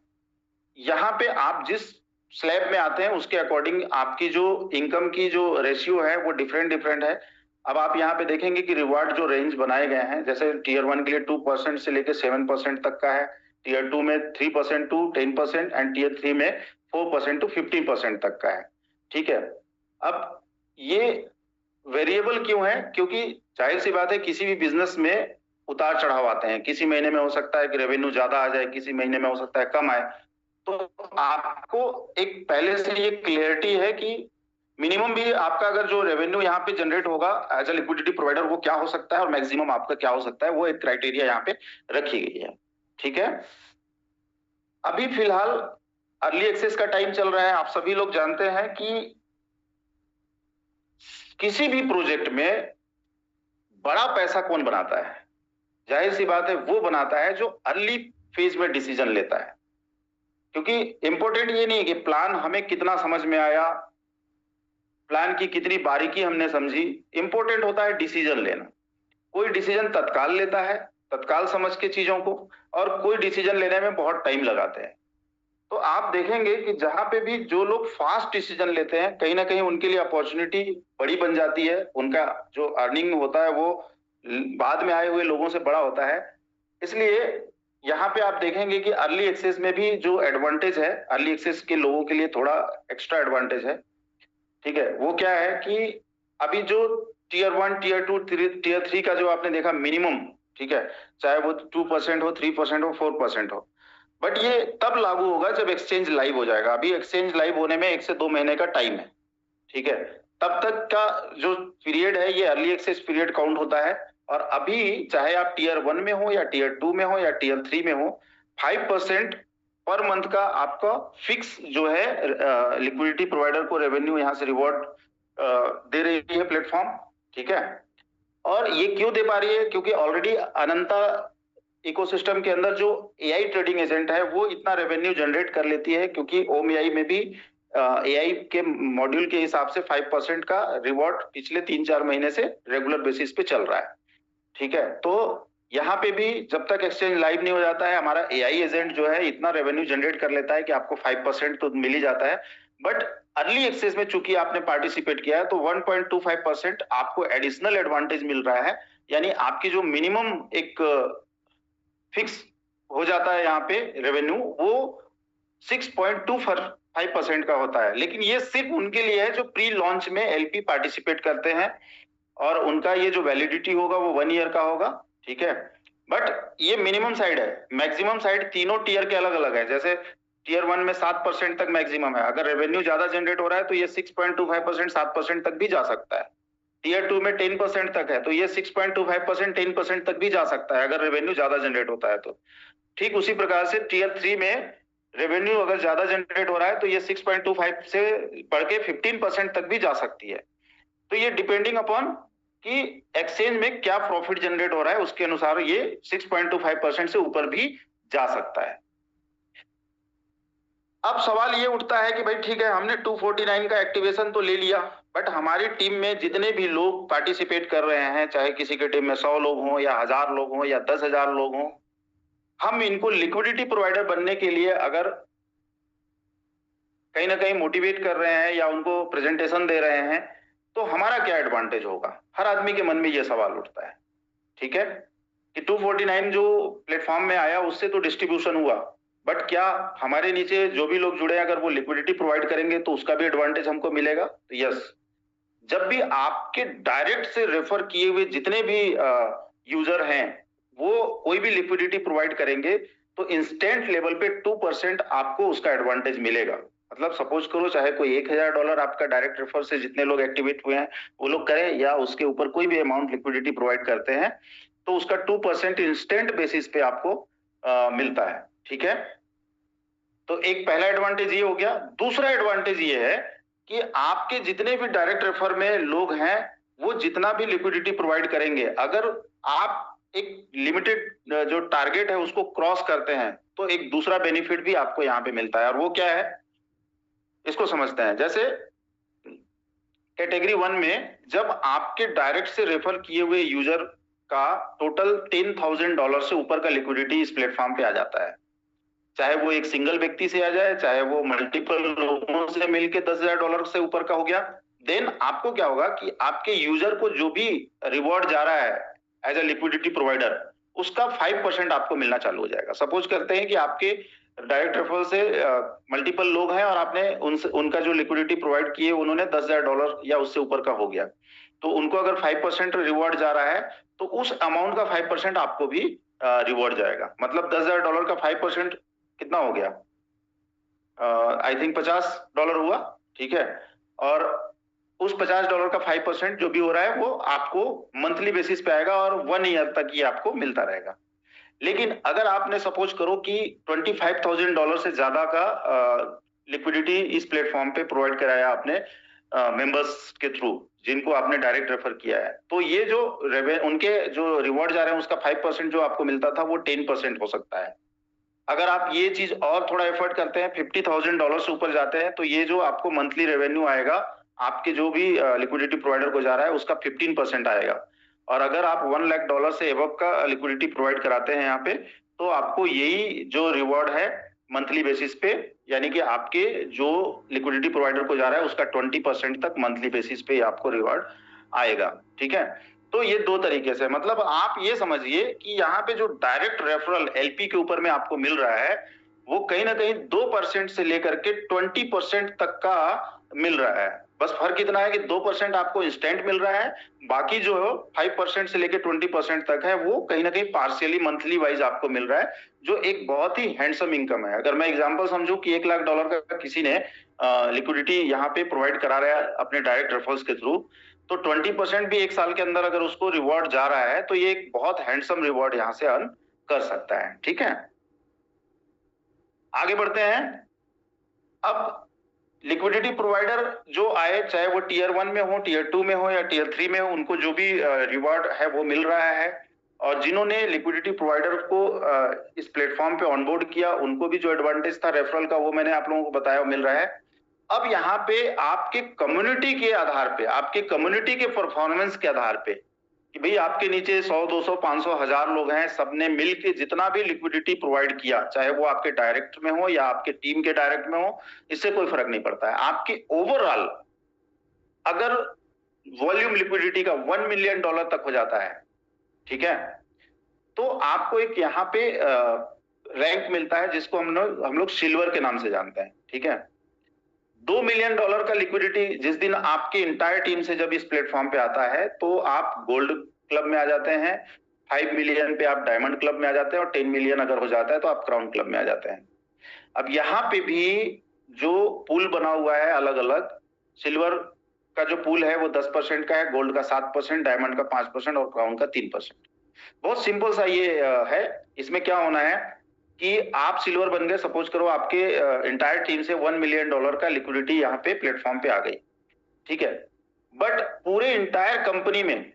यहाँ पे आप जिस स्लैब में आते हैं उसके अकॉर्डिंग आपकी जो इनकम की जो रेशियो है वो डिफरेंट डिफरेंट है। अब आप यहाँ पे देखेंगे कि रिवार्ड जो रेंज बनाए गए हैं, जैसे टीयर 1 के लिए 2% से लेकर 7% तक का है, टीयर 2 में 3% टू 10% एंड टीयर 3 में 4% टू 15% तक का है। ठीक है, अब ये वेरिएबल क्यों है? क्योंकि जाहिर सी बात है किसी भी बिजनेस में उतार चढ़ाव आते हैं। किसी महीने में हो सकता है कि रेवेन्यू ज्यादा आ जाए, किसी महीने में हो सकता है कम आए। तो आपको एक पहले से ये क्लियरिटी है कि मिनिमम भी आपका अगर जो रेवेन्यू यहाँ पे जनरेट होगा एज अ लिक्विडिटी प्रोवाइडर वो क्या हो सकता है और मैक्सिमम आपका क्या हो सकता है, वो एक क्राइटेरिया यहाँ पे रखी गई है। ठीक है, अभी फिलहाल अर्ली एक्सेस का टाइम चल रहा है। आप सभी लोग जानते हैं कि किसी भी प्रोजेक्ट में बड़ा पैसा कौन बनाता है? जाहिर सी बात है वो बनाता है जो अर्ली फेज में डिसीजन लेता है। क्योंकि इंपॉर्टेंट ये नहीं है कि प्लान हमें कितना समझ में आया, प्लान की कितनी बारीकी हमने समझी, इंपॉर्टेंट होता है डिसीजन लेना। कोई डिसीजन तत्काल लेता है, तत्काल समझ के चीजों को, और कोई डिसीजन लेने में बहुत टाइम लगाते हैं। तो आप देखेंगे कि जहां पे भी जो लोग फास्ट डिसीजन लेते हैं कहीं ना कहीं उनके लिए अपॉर्चुनिटी बड़ी बन जाती है, उनका जो अर्निंग होता है वो बाद में आए हुए लोगों से बड़ा होता है। इसलिए यहाँ पे आप देखेंगे कि अर्ली एक्सेस में भी जो एडवांटेज है, अर्ली एक्सेस के लोगों के लिए थोड़ा एक्स्ट्रा एडवांटेज है। ठीक है, वो क्या है कि अभी जो टीयर 1, टीयर 2, टीयर 3 का जो आपने देखा मिनिमम, ठीक है, चाहे वो 2% हो, 3% हो, 4% हो, बट ये तब लागू होगा जब एक्सचेंज लाइव हो जाएगा। अभी एक्सचेंज लाइव होने में 1 से 2 महीने का टाइम है। ठीक है, तब तक का जो पीरियड है ये अर्ली एक्सेस पीरियड काउंट होता है। और अभी चाहे आप टीयर 1 में हो या टीयर 2 में हो या टीयर 3 में हो, 5% पर मंथ का आपका फिक्स जो है लिक्विडिटी प्रोवाइडर को रेवेन्यू यहाँ से रिवॉर्ड दे रही है प्लेटफॉर्म। ठीक है, और ये क्यों दे पा रही है? क्योंकि ऑलरेडी अनंता इकोसिस्टम के अंदर जो एआई ट्रेडिंग एजेंट है वो इतना रेवेन्यू जनरेट कर लेती है, क्योंकि ओम एआई में भी एआई के मॉड्यूल के हिसाब से 5% का रिवॉर्ड पिछले 3-4 महीने से रेगुलर बेसिस पे चल रहा है। ठीक है, तो यहाँ पे भी जब तक एक्सचेंज लाइव नहीं हो जाता है हमारा एआई एजेंट जो है इतना रेवेन्यू जनरेट कर लेता है कि आपको 5% तो मिल ही जाता है। बट अर्ली एक्सेस में चूंकि आपने पार्टिसिपेट किया है तो 1.25% आपको एडिशनल एडवांटेज मिल रहा है। यानी आपकी जो मिनिमम एक फिक्स हो जाता है यहाँ पे रेवेन्यू, वो 6.25% का होता है। लेकिन ये सिर्फ उनके लिए है जो प्री लॉन्च में एलपी पार्टिसिपेट करते हैं, और उनका ये जो वैलिडिटी होगा वो 1 ईयर का होगा। ठीक है, बट ये मिनिमम साइड है। मैक्सिमम साइड तीनों टीयर के अलग अलग है। जैसे टीयर 1 में 7% तक मैक्सिमम है, अगर रेवेन्यू ज्यादा जनरेट हो रहा है तो ये 6.25% 7% तक भी जा सकता है। टीयर 2 में 10% तक है तो ये 6.25% 10% तक भी जा सकता है अगर रेवेन्यू ज्यादा जनरेट होता है तो। ठीक उसी प्रकार से टीयर 3 में रेवेन्यू अगर ज्यादा जनरेट हो रहा है तो ये 6.25 से बढ़ के 15% तक भी जा सकती है। तो ये डिपेंडिंग अपॉन कि एक्सचेंज में क्या प्रॉफिट जनरेट हो रहा है उसके अनुसार ये 6.25% से ऊपर भी जा सकता है। अब सवाल ये उठता है कि भाई ठीक है, हमने 249 का एक्टिवेशन तो ले लिया, बट हमारी टीम में जितने भी लोग पार्टिसिपेट कर रहे हैं, चाहे किसी के टीम में 100 लोग हों या 1000 लोग हों या 10,000 लोग हों, हम इनको लिक्विडिटी प्रोवाइडर बनने के लिए अगर कहीं ना कहीं मोटिवेट कर रहे हैं या उनको प्रेजेंटेशन दे रहे हैं तो हमारा क्या एडवांटेज होगा? हर आदमी के मन में ये सवाल उठता है। ठीक है, कि 249 जो प्लेटफॉर्म में आया उससे तो डिस्ट्रीब्यूशन हुआ, बट क्या हमारे नीचे जो भी लोग जुड़े अगर वो लिक्विडिटी प्रोवाइड करेंगे तो उसका भी एडवांटेज हमको मिलेगा? तो यस, जब भी आपके डायरेक्ट से रेफर किए हुए जितने भी यूजर हैं वो कोई भी लिक्विडिटी प्रोवाइड करेंगे तो इंस्टेंट लेवल पे 2% आपको उसका एडवांटेज मिलेगा। मतलब सपोज करो चाहे कोई $1000 आपका डायरेक्ट रेफर से जितने लोग एक्टिवेट हुए हैं वो लोग करें या उसके ऊपर कोई भी अमाउंट लिक्विडिटी प्रोवाइड करते हैं, तो उसका 2% इंस्टेंट बेसिस पे आपको मिलता है। ठीक है, तो एक पहला एडवांटेज ये हो गया। दूसरा एडवांटेज ये है कि आपके जितने भी डायरेक्ट रेफर में लोग हैं, वो जितना भी लिक्विडिटी प्रोवाइड करेंगे, अगर आप एक लिमिटेड जो टारगेट है उसको क्रॉस करते हैं, तो एक दूसरा बेनिफिट भी आपको यहाँ पे मिलता है। और वो क्या है, इसको समझते हैं। जैसे कैटेगरी 1 में जब आपके डायरेक्ट से रेफर किए हुए यूजर का टोटल $10,000 से ऊपर का लिक्विडिटी इस प्लेटफॉर्म पे आ जाता है, चाहे वो एक सिंगल व्यक्ति से आ जाए, चाहे वो मल्टीपल लोगों से मिलकर $10,000 से ऊपर का हो गया, देन आपको क्या होगा कि आपके यूजर को जो भी रिवॉर्ड जा रहा है एज ए लिक्विडिटी प्रोवाइडर, उसका 5% आपको मिलना चालू हो जाएगा। सपोज करते हैं कि आपके डायरेक्ट रेफरल से मल्टीपल लोग हैं और आपने उनका जो लिक्विडिटी प्रोवाइड किए उन्होंने $10,000 या उससे ऊपर का हो गया, तो उनको अगर 5% रिवॉर्ड जा रहा है तो उस अमाउंट का 5% आपको भी रिवॉर्ड जाएगा। मतलब $10,000 का 5% कितना हो गया, आई थिंक $50 हुआ। ठीक है, और उस $50 का 5% जो भी हो रहा है वो आपको मंथली बेसिस पे आएगा और 1 ईयर तक ये आपको मिलता रहेगा। लेकिन अगर आपने सपोज करो कि $25,000 से ज्यादा का लिक्विडिटी इस प्लेटफॉर्म पे प्रोवाइड कराया आपने मेंबर्स के थ्रू, जिनको आपने डायरेक्ट रेफर किया है, तो ये जो उनके जो रिवॉर्ड जा रहे हैं उसका 5% जो आपको मिलता था वो 10% हो सकता है। अगर आप ये चीज और थोड़ा एफर्ट करते हैं, $50,000 से ऊपर जाते हैं, तो ये जो आपको मंथली रेवेन्यू आएगा आपके जो भी लिक्विडिटी प्रोवाइडर को जा रहा है उसका 15% आएगा। और अगर आप $1 लाख से एबव का लिक्विडिटी प्रोवाइड कराते हैं यहाँ पे, तो आपको यही जो रिवॉर्ड है मंथली बेसिस पे, यानी कि आपके जो लिक्विडिटी प्रोवाइडर को जा रहा है उसका 20% तक मंथली बेसिस पे आपको रिवॉर्ड आएगा। ठीक है, तो ये दो तरीके से, मतलब आप ये समझिए कि यहाँ पे जो डायरेक्ट रेफरल एलपी के ऊपर में आपको मिल रहा है वो कहीं ना कहीं 2% से लेकर के 20% तक का मिल रहा है। बस फर्क इतना है कि 2% आपको इंस्टेंट मिल रहा है, बाकी जो 5% से लेकर 20% तक है वो कहीं ना कहीं पार्शियली मंथली वाइज आपको मिल रहा है, जो एक बहुत ही हैंडसम इनकम है। अगर मैं एग्जांपल समझूं कि $1 लाख का किसी ने लिक्विडिटी यहाँ पे प्रोवाइड करा रहा है अपने डायरेक्ट रेफरल्स के थ्रू, तो 20% भी एक साल के अंदर अगर उसको रिवॉर्ड जा रहा है तो ये एक बहुत हैंडसम रिवॉर्ड यहाँ से अर्न कर सकता है। ठीक है, आगे बढ़ते हैं। अब लिक्विडिटी प्रोवाइडर जो आए, चाहे वो टीयर 1 में हो, टीयर 2 में हो या टीयर 3 में हो, उनको जो भी रिवॉर्ड है वो मिल रहा है। और जिन्होंने लिक्विडिटी प्रोवाइडर को इस प्लेटफॉर्म पे ऑनबोर्ड किया उनको भी जो एडवांटेज था रेफरल का वो मैंने आप लोगों को बताया मिल रहा है। अब यहाँ पे आपके कम्युनिटी के आधार पे, आपके कम्युनिटी के परफॉर्मेंस के आधार पे कि भाई आपके नीचे 100, 200, 500, 1000 लोग हैं, सबने मिलके जितना भी लिक्विडिटी प्रोवाइड किया, चाहे वो आपके डायरेक्ट में हो या आपके टीम के डायरेक्ट में हो, इससे कोई फर्क नहीं पड़ता है। आपके ओवरऑल अगर वॉल्यूम लिक्विडिटी का $1 मिलियन तक हो जाता है, ठीक है, तो आपको एक यहाँ पे रैंक मिलता है जिसको हम लोग सिल्वर के नाम से जानते हैं। ठीक है, $2 मिलियन का लिक्विडिटी जिस दिन आपके इंटायर टीम से जब इस प्लेटफॉर्म पे आता है तो आप गोल्ड क्लब में आ जाते हैं, 5 मिलियन पे आप डायमंड क्लब में आ जाते हैं और 10 मिलियन अगर हो जाता है तो आप क्राउन क्लब में आ जाते हैं। अब यहाँ पे भी जो पूल बना हुआ है अलग अलग, सिल्वर का जो पूल है वो 10% का है, गोल्ड का 7%, डायमंड का 5% और क्राउन का 3%। बहुत सिंपल सा ये है। इसमें क्या होना है कि आप सिल्वर बन गए, सपोज करो आपके इंटायर टीम से $1 मिलियन का लिक्विडिटी यहाँ पे प्लेटफॉर्म पे आ गई। ठीक है, बट पूरे इंटायर कंपनी में,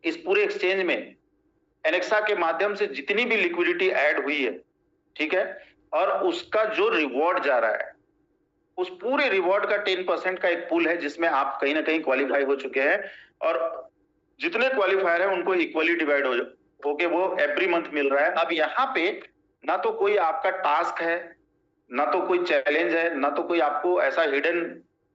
इस पूरे एक्सचेंज में एनेक्सा के माध्यम से जितनी भी लिक्विडिटी ऐड हुई है, ठीक है, और उसका जो रिवॉर्ड जा रहा है, उस पूरे रिवॉर्ड का 10% का एक पूल है जिसमें आप कहीं ना कहीं क्वालिफाई हो चुके हैं, और जितने क्वालिफायर है उनको इक्वली डिवाइड होके वो एवरी मंथ मिल रहा है। अब यहाँ पे ना तो कोई आपका टास्क है, ना तो कोई चैलेंज है, ना तो कोई आपको ऐसा हिडन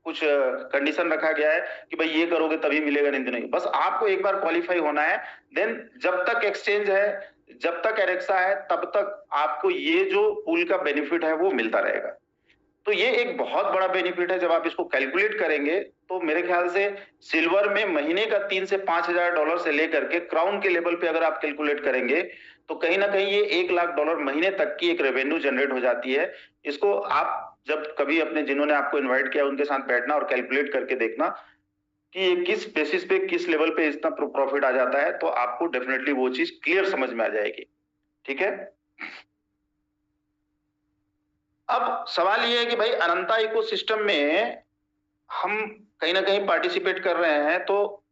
कुछ कंडीशन रखा गया है कि भाई ये करोगे तभी मिलेगा, नहीं। बस आपको एक बार क्वालिफाई होना है, देन जब तक एक्सचेंज है, जब तक एनेक्सा है, तब तक आपको ये जो पूल का बेनिफिट है वो मिलता रहेगा। तो ये एक बहुत बड़ा बेनिफिट है। जब आप इसको कैलकुलेट करेंगे तो मेरे ख्याल से सिल्वर में महीने का $3,000 से $5,000 से लेकर के क्राउन के लेवल पे अगर आप कैलकुलेट करेंगे तो कहीं ना कहीं ये $1 लाख महीने तक की एक रेवेन्यू जनरेट हो जाती है। इसको आप जब कभी अपने जिन्होंने आपको इन्वाइट किया उनके साथ बैठना और कैलकुलेट करके देखना कि ये किस बेसिस पे किस लेवल पे इतना प्रॉफिट आ जाता है, तो आपको डेफिनेटली वो चीज क्लियर समझ में आ जाएगी। ठीक है। अब सवाल ये है कि भाई अनंता इकोसिस्टम में हम कहीं ना कहीं पार्टिसिपेट कर रहे हैं, तो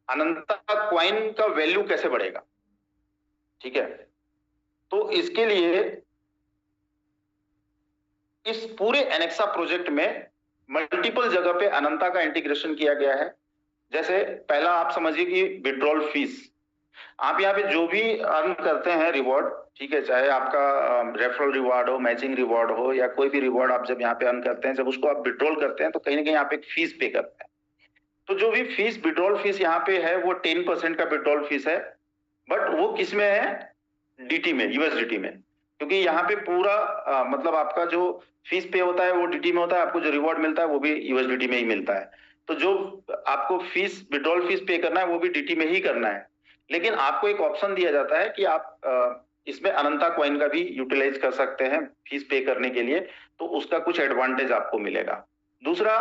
अनंता क्वाइन का वैल्यू कैसे बढ़ेगा। ठीक है। तो इसके लिए इस पूरे एनेक्सा प्रोजेक्ट में मल्टीपल जगह पे अनंता का इंटीग्रेशन किया गया है। जैसे पहला आप समझिए कि विड्रॉल फीस, आप यहाँ पे जो भी अर्न करते हैं रिवॉर्ड, ठीक है, चाहे आपका रेफरल रिवॉर्ड हो, मैचिंग रिवॉर्ड हो, या कोई भी रिवॉर्ड आप जब यहाँ पे अर्न करते हैं, जब उसको आप विड्रॉल करते हैं तो कहीं ना कहीं आप एक फीस पे करते हैं। तो जो भी फीस विड्रॉल फीस यहाँ पे है वो 10% का विड्रॉल फीस है, बट वो किस में है, डीटी में, यूएसडीटी में, क्योंकि यहाँ पे पूरा मतलब आपका जो फीस पे होता है वो डीटी में होता है, आपको जो रिवॉर्ड मिलता है वो भी यूएसडीटी में ही मिलता है। तो जो आपको फीस विड्रॉल फीस पे करना है वो भी डीटी में ही करना है, लेकिन आपको एक ऑप्शन दिया जाता है कि आप इसमें अनंता कॉइन का भी यूटिलाइज कर सकते हैं फीस पे करने के लिए, तो उसका कुछ एडवांटेज आपको मिलेगा। दूसरा,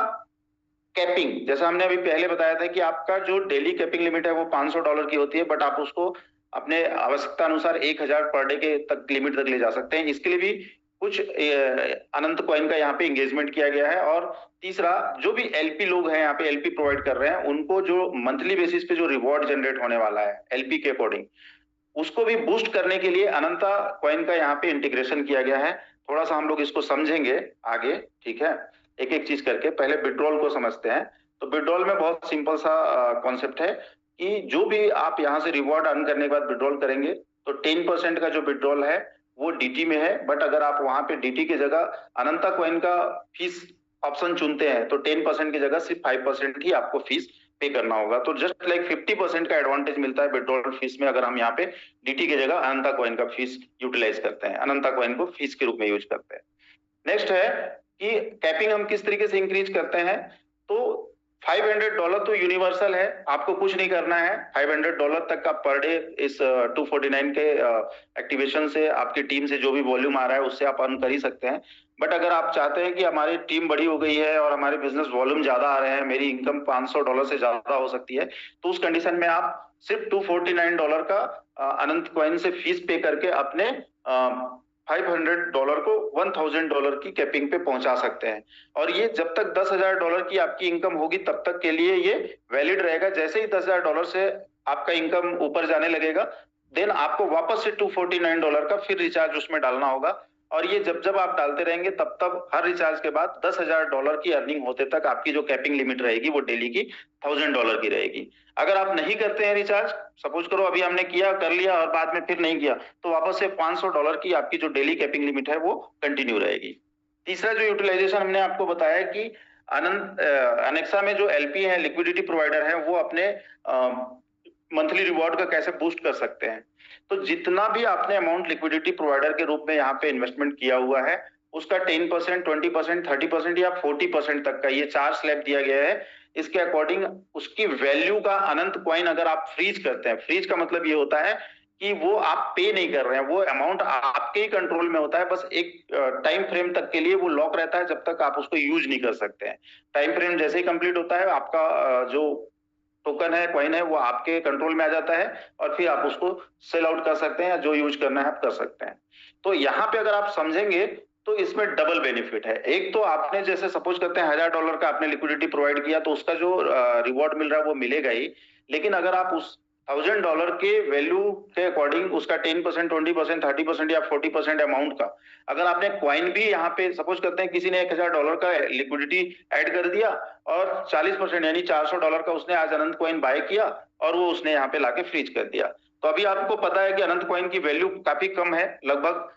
कैपिंग, जैसा हमने अभी पहले बताया था कि आपका जो डेली कैपिंग लिमिट है वो $500 की होती है, बट आप उसको अपने आवश्यकता अनुसार 1000 पर डे के तक लिमिट तक ले जा सकते हैं। इसके लिए भी कुछ अनंत कॉइन का यहाँ पे एंगेजमेंट किया गया है। और तीसरा, जो भी एलपी लोग हैं यहाँ पे एलपी प्रोवाइड कर रहे हैं, उनको जो मंथली बेसिस पे जो रिवॉर्ड जनरेट होने वाला है एलपी के अकॉर्डिंग, उसको भी बूस्ट करने के लिए अनंता कॉइन का यहाँ पे इंटीग्रेशन किया गया है। थोड़ा सा हम लोग इसको समझेंगे आगे। ठीक है, एक एक चीज करके पहले विड्रॉल को समझते हैं। तो विड्रॉल में बहुत सिंपल सा कॉन्सेप्ट है कि जो भी आप यहाँ से रिवॉर्ड अर्न करने के बाद विड्रॉल करेंगे, तो 10% का जो विड्रॉल है वो डीटी में है, बट अगर आप वहां पे डीटी की जगह अनंता कॉइन का फीस ऑप्शन चुनते हैं तो 10% की जगह सिर्फ 5% ही आपको फीस पे करना होगा। तो जस्ट लाइक 50% का एडवांटेज मिलता है विड्रॉल फीस में, अगर हम यहाँ पे डीटी की जगह अनंता कॉइन का फीस यूटिलाइज करते हैं, अनंता कॉइन को फीस के रूप में यूज करते हैं। नेक्स्ट है कि कैपिंग हम किस तरीके से इंक्रीज करते हैं। तो $500 तो यूनिवर्सल है, आपको कुछ नहीं करना है। $500 तक का पर डे इस 249 के एक्टिवेशन से, आपकी टीम से जो भी वॉल्यूम आ रहा है उससे आप अर्न कर ही सकते हैं। बट अगर आप चाहते हैं कि हमारी टीम बड़ी हो गई है और हमारे बिजनेस वॉल्यूम ज्यादा आ रहे हैं, मेरी इनकम $500 से ज्यादा हो सकती है, तो उस कंडीशन में आप सिर्फ $249 का अनंत कॉइन से फीस पे करके अपने $500 को $1000 की कैपिंग पे पहुंचा सकते हैं। और ये जब तक $10,000 की आपकी इनकम होगी तब तक के लिए ये वैलिड रहेगा। जैसे ही $10,000 से आपका इनकम ऊपर जाने लगेगा, देन आपको वापस से $249 का फिर रिचार्ज उसमें डालना होगा। और ये जब जब आप डालते रहेंगे तब तब हर रिचार्ज के बाद $10,000 की अर्निंग होते तक आपकी जो कैपिंग लिमिट रहेगी वो डेली की $1000 की रहेगी। अगर आप नहीं करते हैं रिचार्ज, सपोज करो अभी हमने किया, कर लिया और बाद में फिर नहीं किया, तो वापस से $500 की आपकी जो डेली कैपिंग लिमिट है वो कंटिन्यू रहेगी। तीसरा जो यूटिलाइजेशन हमने आपको बताया कि अनेक्सा में जो एलपी है, लिक्विडिटी प्रोवाइडर है, वो अपने मंथली रिवॉर्ड का कैसे बूस्ट कर सकते हैं। तो जितना भी आपने अमाउंट लिक्विडिटी प्रोवाइडर के रूप में यहाँ पे इन्वेस्टमेंट किया हुआ है, उसका 10%, 20%, 30% या 40% तक का ये 4 स्लैब दिया गया है। इसके अकॉर्डिंग उसकी वैल्यू का अनंत कॉइन अगर आप फ्रीज करते हैं, फ्रीज का मतलब ये होता है कि वो आप पे नहीं कर रहे हैं, वो अमाउंट आपके ही कंट्रोल में होता है, बस एक टाइम फ्रेम तक के लिए वो लॉक रहता है, जब तक आप उसको यूज नहीं कर सकते हैं। टाइम फ्रेम जैसे ही कंप्लीट होता है, आपका जो टोकन है, कॉइन है, वो आपके कंट्रोल में आ जाता है और फिर आप उसको सेल आउट कर सकते हैं या जो यूज करना है आप कर सकते हैं। तो यहाँ पे अगर आप समझेंगे तो इसमें डबल बेनिफिट है। एक तो आपने जैसे सपोज करते हैं $1000 का आपने लिक्विडिटी प्रोवाइड किया, तो उसका जो रिवॉर्ड मिल रहा है वो मिलेगा ही, लेकिन अगर आप उस $1000 के वैल्यू के अकॉर्डिंग उसका 10%, 20%, 30% या 40% अमाउंट का अगर आपने क्वाइन भी यहाँ पे सपोज करते हैं किसी ने $1000 का लिक्विडिटी ऐड कर दिया और 40% यानी $400 का उसने आज अनंत क्वाइन बाय किया और वो उसने यहाँ पे लाके फ्रीज कर दिया। तो अभी आपको पता है कि अनंत क्वाइन की वैल्यू काफी कम है, लगभग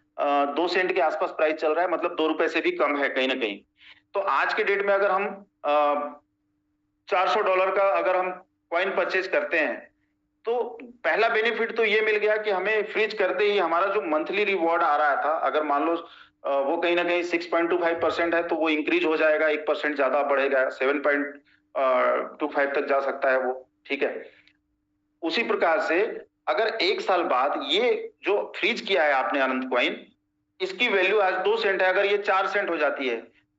2 सेंट के आसपास प्राइस चल रहा है, मतलब $2 से भी कम है कहीं ना कहीं। तो आज के डेट में अगर हम $400 का अगर हम क्वाइन परचेज करते हैं, तो पहला बेनिफिट तो ये मिल गया कि हमें फ्रीज करते ही हमारा जो मंथली रिवॉर्ड आ रहा था, अगर मान लो वो कहीं ना कहीं 6.25% है, तो वो इंक्रीज हो जाएगा, 1% ज्यादा बढ़ेगा, 7.25 तक जा सकता है वो। ठीक है। उसी प्रकार से अगर 1 साल बाद ये जो फ्रीज किया है आपने अनंत क्वाइन, इसकी वैल्यू आज 2 सेंट है, अगर ये 4 सेंट हो जाती है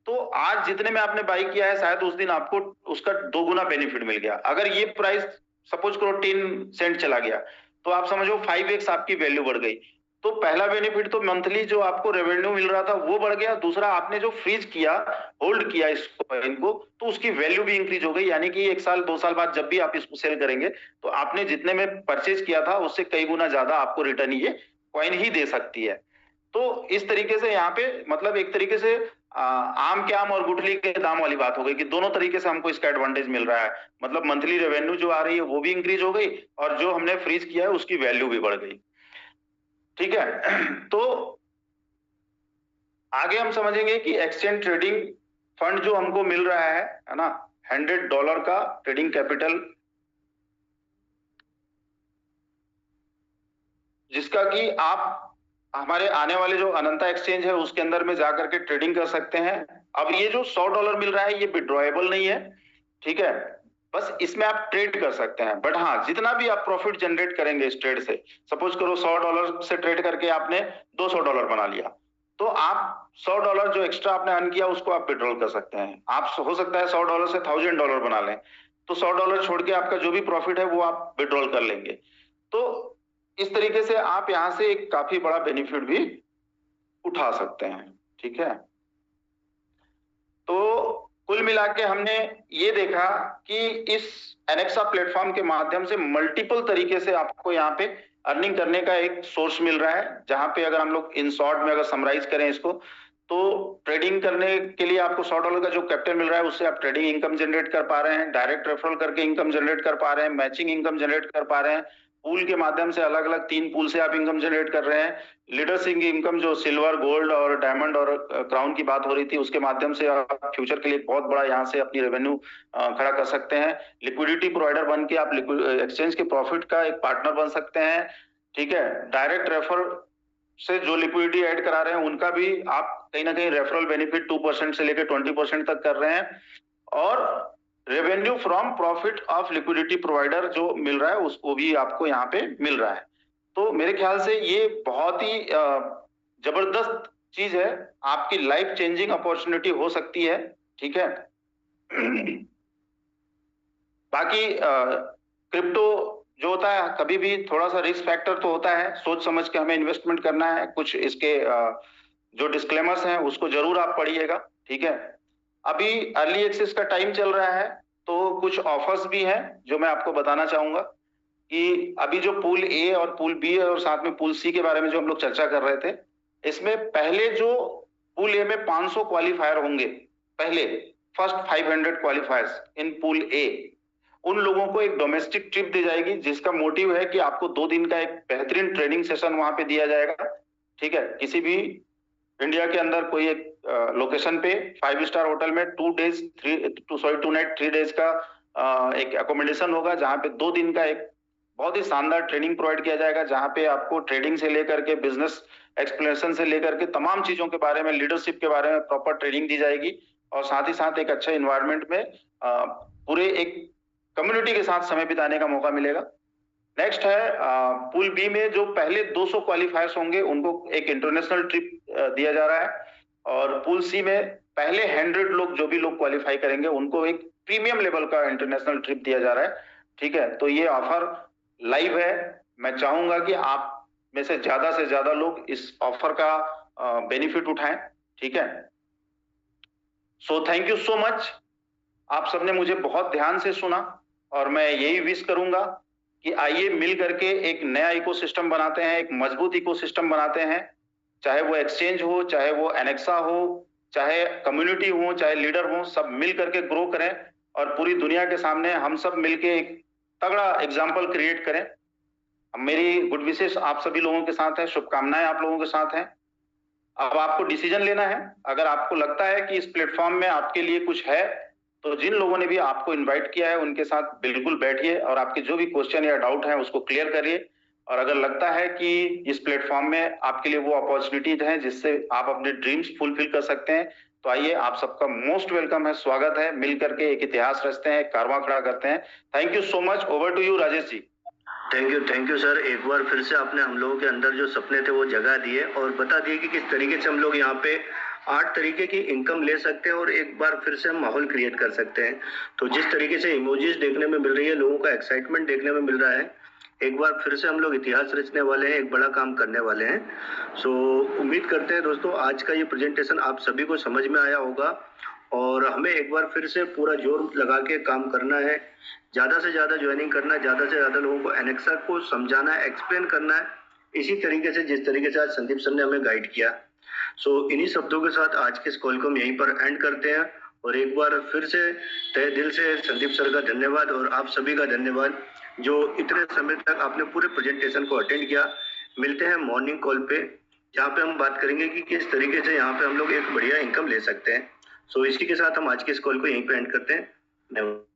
तो आज जितने में आपने बाई किया है शायद उस दिन आपको उसका 2 गुना बेनिफिट मिल गया। अगर ये प्राइस सपोज करो 10 सेंट चला गया तो आप समझो 5x आपकी वैल्यू बढ़ गई। तो पहला बेनिफिट तो मंथली जो आपको रेवेन्यू मिल रहा था वो बढ़ गया, दूसरा आपने जो फ्रीज किया, होल्ड किया इस कॉइन को, तो उसकी वैल्यू भी इंक्रीज हो गई। यानी कि 1 साल 2 साल बाद जब भी आप इसको सेल करेंगे तो आपने जितने में परचेज किया था उससे कई गुना ज्यादा आपको रिटर्न ये कॉइन ही दे सकती है। तो इस तरीके से यहाँ पे मतलब एक तरीके से आम के आम और गुठली के दाम वाली बात हो गई कि दोनों तरीके से हमको इसका एडवांटेज मिल रहा है। मतलब मंथली रेवेन्यू जो आ रही है वो भी इंक्रीज हो गई और जो हमने फ्रीज किया है उसकी वैल्यू भी बढ़ गई। ठीक है, तो आगे हम समझेंगे कि एक्सचेंज ट्रेडिंग फंड जो हमको मिल रहा है ना, $100 का ट्रेडिंग कैपिटल, जिसका कि आप हमारे आने वाले जो अनंता एक्सचेंज है उसके अंदर में जाकर के ट्रेडिंग कर सकते हैं। अब ये जो $100 मिल रहा है ये विड्रॉएबल नहीं है, ठीक है, बस इसमें आप ट्रेड कर सकते हैं। बट हाँ, जितना भी आप प्रॉफिट जनरेट करेंगे इस ट्रेड से, सपोज करो $100 से ट्रेड करके आपने $200 बना लिया, तो आप $100 जो एक्स्ट्रा आपने अर्न किया उसको आप विड्रॉल कर सकते हैं। आप हो सकता है $100 से $1000 बना लें, तो $100 छोड़ के आपका जो भी प्रॉफिट है वो आप विड्रॉल कर लेंगे। तो इस तरीके से आप यहां से एक काफी बड़ा बेनिफिट भी उठा सकते हैं। ठीक है, तो कुल मिला के हमने ये देखा कि इस एनेक्सा प्लेटफॉर्म के माध्यम से मल्टीपल तरीके से आपको यहाँ पे अर्निंग करने का एक सोर्स मिल रहा है, जहां पे अगर हम लोग इन शॉर्ट में अगर समराइज करें इसको, तो ट्रेडिंग करने के लिए आपको $100 का जो कैपिटल मिल रहा है उससे आप ट्रेडिंग इनकम जनरेट कर पा रहे हैं, डायरेक्ट रेफरल करके इनकम जनरेट कर पा रहे हैं, मैचिंग इनकम जनरेट कर पा रहे हैं, पूल के माध्यम से अलग अलग 3 पूल से आप इनकम जनरेट कर रहे हैं, लीडरशिप इनकम जो सिल्वर, गोल्ड और डायमंड और क्राउन की बात हो रही थी उसके माध्यम से आप फ्यूचर के लिए बहुत बड़ा यहाँ से अपनी रेवेन्यू खड़ा कर सकते हैं। लिक्विडिटी प्रोवाइडर बन के आप एक्सचेंज के प्रॉफिट का एक पार्टनर बन सकते हैं। ठीक है, डायरेक्ट रेफर से जो लिक्विडिटी ऐड करा रहे हैं उनका भी आप कहीं ना कहीं रेफरल बेनिफिट 2% से लेकर 20% तक कर रहे हैं, और revenue from profit of liquidity provider जो मिल रहा है उसको भी आपको यहाँ पे मिल रहा है। तो मेरे ख्याल से ये बहुत ही जबरदस्त चीज है, आपकी लाइफ चेंजिंग अपॉर्चुनिटी हो सकती है। ठीक है, बाकी क्रिप्टो जो होता है कभी भी थोड़ा सा रिस्क फैक्टर तो होता है, सोच समझ के हमें इन्वेस्टमेंट करना है। कुछ इसके जो डिस्क्लेमर्स हैं उसको जरूर आप पढ़िएगा। ठीक है, अभी अर्ली एक्सेस का टाइम चल रहा है तो कुछ ऑफर्स भी हैं जो मैं आपको बताना चाहूंगा कि अभी जो पूल ए और पूल बी और साथ में पूल सी के बारे में जो हम लोग चर्चा कर रहे थे, इसमें पहले जो पूल ए में 500 क्वालिफायर होंगे, पहले फर्स्ट 500 क्वालिफायर्स इन पूल ए, उन लोगों को एक डोमेस्टिक ट्रिप दी जाएगी, जिसका मोटिव है कि आपको 2 दिन का एक बेहतरीन ट्रेनिंग सेशन वहां पे दिया जाएगा। ठीक है, किसी भी इंडिया के अंदर कोई एक लोकेशन पे 5 स्टार होटल में 2 नाइट 3 डेज का एक अकोमोडेशन होगा, जहां पे 2 दिन का एक बहुत ही शानदार ट्रेनिंग प्रोवाइड किया जाएगा, जहां पे आपको ट्रेडिंग से लेकर के बिजनेस एक्सप्लेनेशन से लेकर के तमाम चीजों के बारे में, लीडरशिप के बारे में प्रॉपर ट्रेनिंग दी जाएगी, और साथ ही साथ एक अच्छे इन्वायरमेंट में पूरे एक कम्युनिटी के साथ समय बिताने का मौका मिलेगा। नेक्स्ट है पूल बी में जो पहले 200 क्वालिफायर्स होंगे उनको एक इंटरनेशनल ट्रिप दिया जा रहा है, और पूल सी में पहले 100 लोग जो भी लोग क्वालिफाई करेंगे उनको एक प्रीमियम लेवल का इंटरनेशनल ट्रिप दिया जा रहा है। ठीक है, तो ये ऑफर लाइव है, मैं चाहूंगा कि आप में से ज्यादा लोग इस ऑफर का बेनिफिट उठाएं। ठीक है, so thank you so much, आप सबने मुझे बहुत ध्यान से सुना, और मैं यही विश करूंगा कि आइए मिल करके एक नया इकोसिस्टम बनाते हैं, एक मजबूत इकोसिस्टम बनाते हैं, चाहे वो एक्सचेंज हो, चाहे वो एनेक्सा हो, चाहे कम्युनिटी हो, चाहे लीडर हो, सब मिल करके ग्रो करें और पूरी दुनिया के सामने हम सब मिलके एक तगड़ा एग्जाम्पल क्रिएट करें। मेरी गुड विशेष आप सभी लोगों के साथ है, शुभकामनाएं आप लोगों के साथ हैं। अब आपको डिसीजन लेना है, अगर आपको लगता है कि इस प्लेटफॉर्म में आपके लिए कुछ है, तो जिन लोगों ने भी आपको इनवाइट किया है उनके साथ बिल्कुल बैठिए और आपके जो भी क्वेश्चन या डाउट है उसको क्लियर करिए। और अगर लगता है कि इस प्लेटफॉर्म में आपके लिए वो अपॉर्चुनिटीज हैं जिससे आप अपने ड्रीम्स फुलफिल कर सकते हैं, तो आइए, आप सबका मोस्ट वेलकम है, स्वागत है, मिल करके एक इतिहास रचते हैं, एक कारवां खड़ा करते हैं। Thank you so much, over to you Rajesh ji. Thank you sir, एक बार फिर से आपने हम लोगों के अंदर जो सपने थे वो जगा दिए और बता दिए कि किस तरीके से हम लोग यहाँ पे 8 तरीके की इनकम ले सकते हैं और एक बार फिर से हम माहौल क्रिएट कर सकते हैं। तो जिस तरीके से इमोजीज देखने में मिल रही है, लोगों का एक्साइटमेंट देखने में मिल रहा है, एक बार फिर से हम लोग इतिहास रचने वाले हैं, एक बड़ा काम करने वाले हैं। सो उम्मीद करते हैं दोस्तों आज का ये प्रेजेंटेशन आप सभी को समझ में आया होगा और हमें एक बार फिर से पूरा जोर लगा के काम करना है, ज़्यादा से ज़्यादा ज्वाइनिंग करना है, ज़्यादा से ज़्यादा लोगों को एनेक्सा को समझाना है, एक्सप्लेन करना है, इसी तरीके से जिस तरीके से आज संदीप सर ने हमें गाइड किया। सो इन्हीं शब्दों के साथ आज के इस कॉल को हम यहीं पर एंड करते हैं और एक बार फिर से तहे दिल से संदीप सर का धन्यवाद और आप सभी का धन्यवाद जो इतने समय तक आपने पूरे प्रेजेंटेशन को अटेंड किया। मिलते हैं मॉर्निंग कॉल पे जहाँ पे हम बात करेंगे कि किस तरीके से यहाँ पे हम लोग एक बढ़िया इनकम ले सकते हैं। सो इसी के साथ हम आज के इस कॉल को यहीं पे एंड करते हैं। धन्यवाद।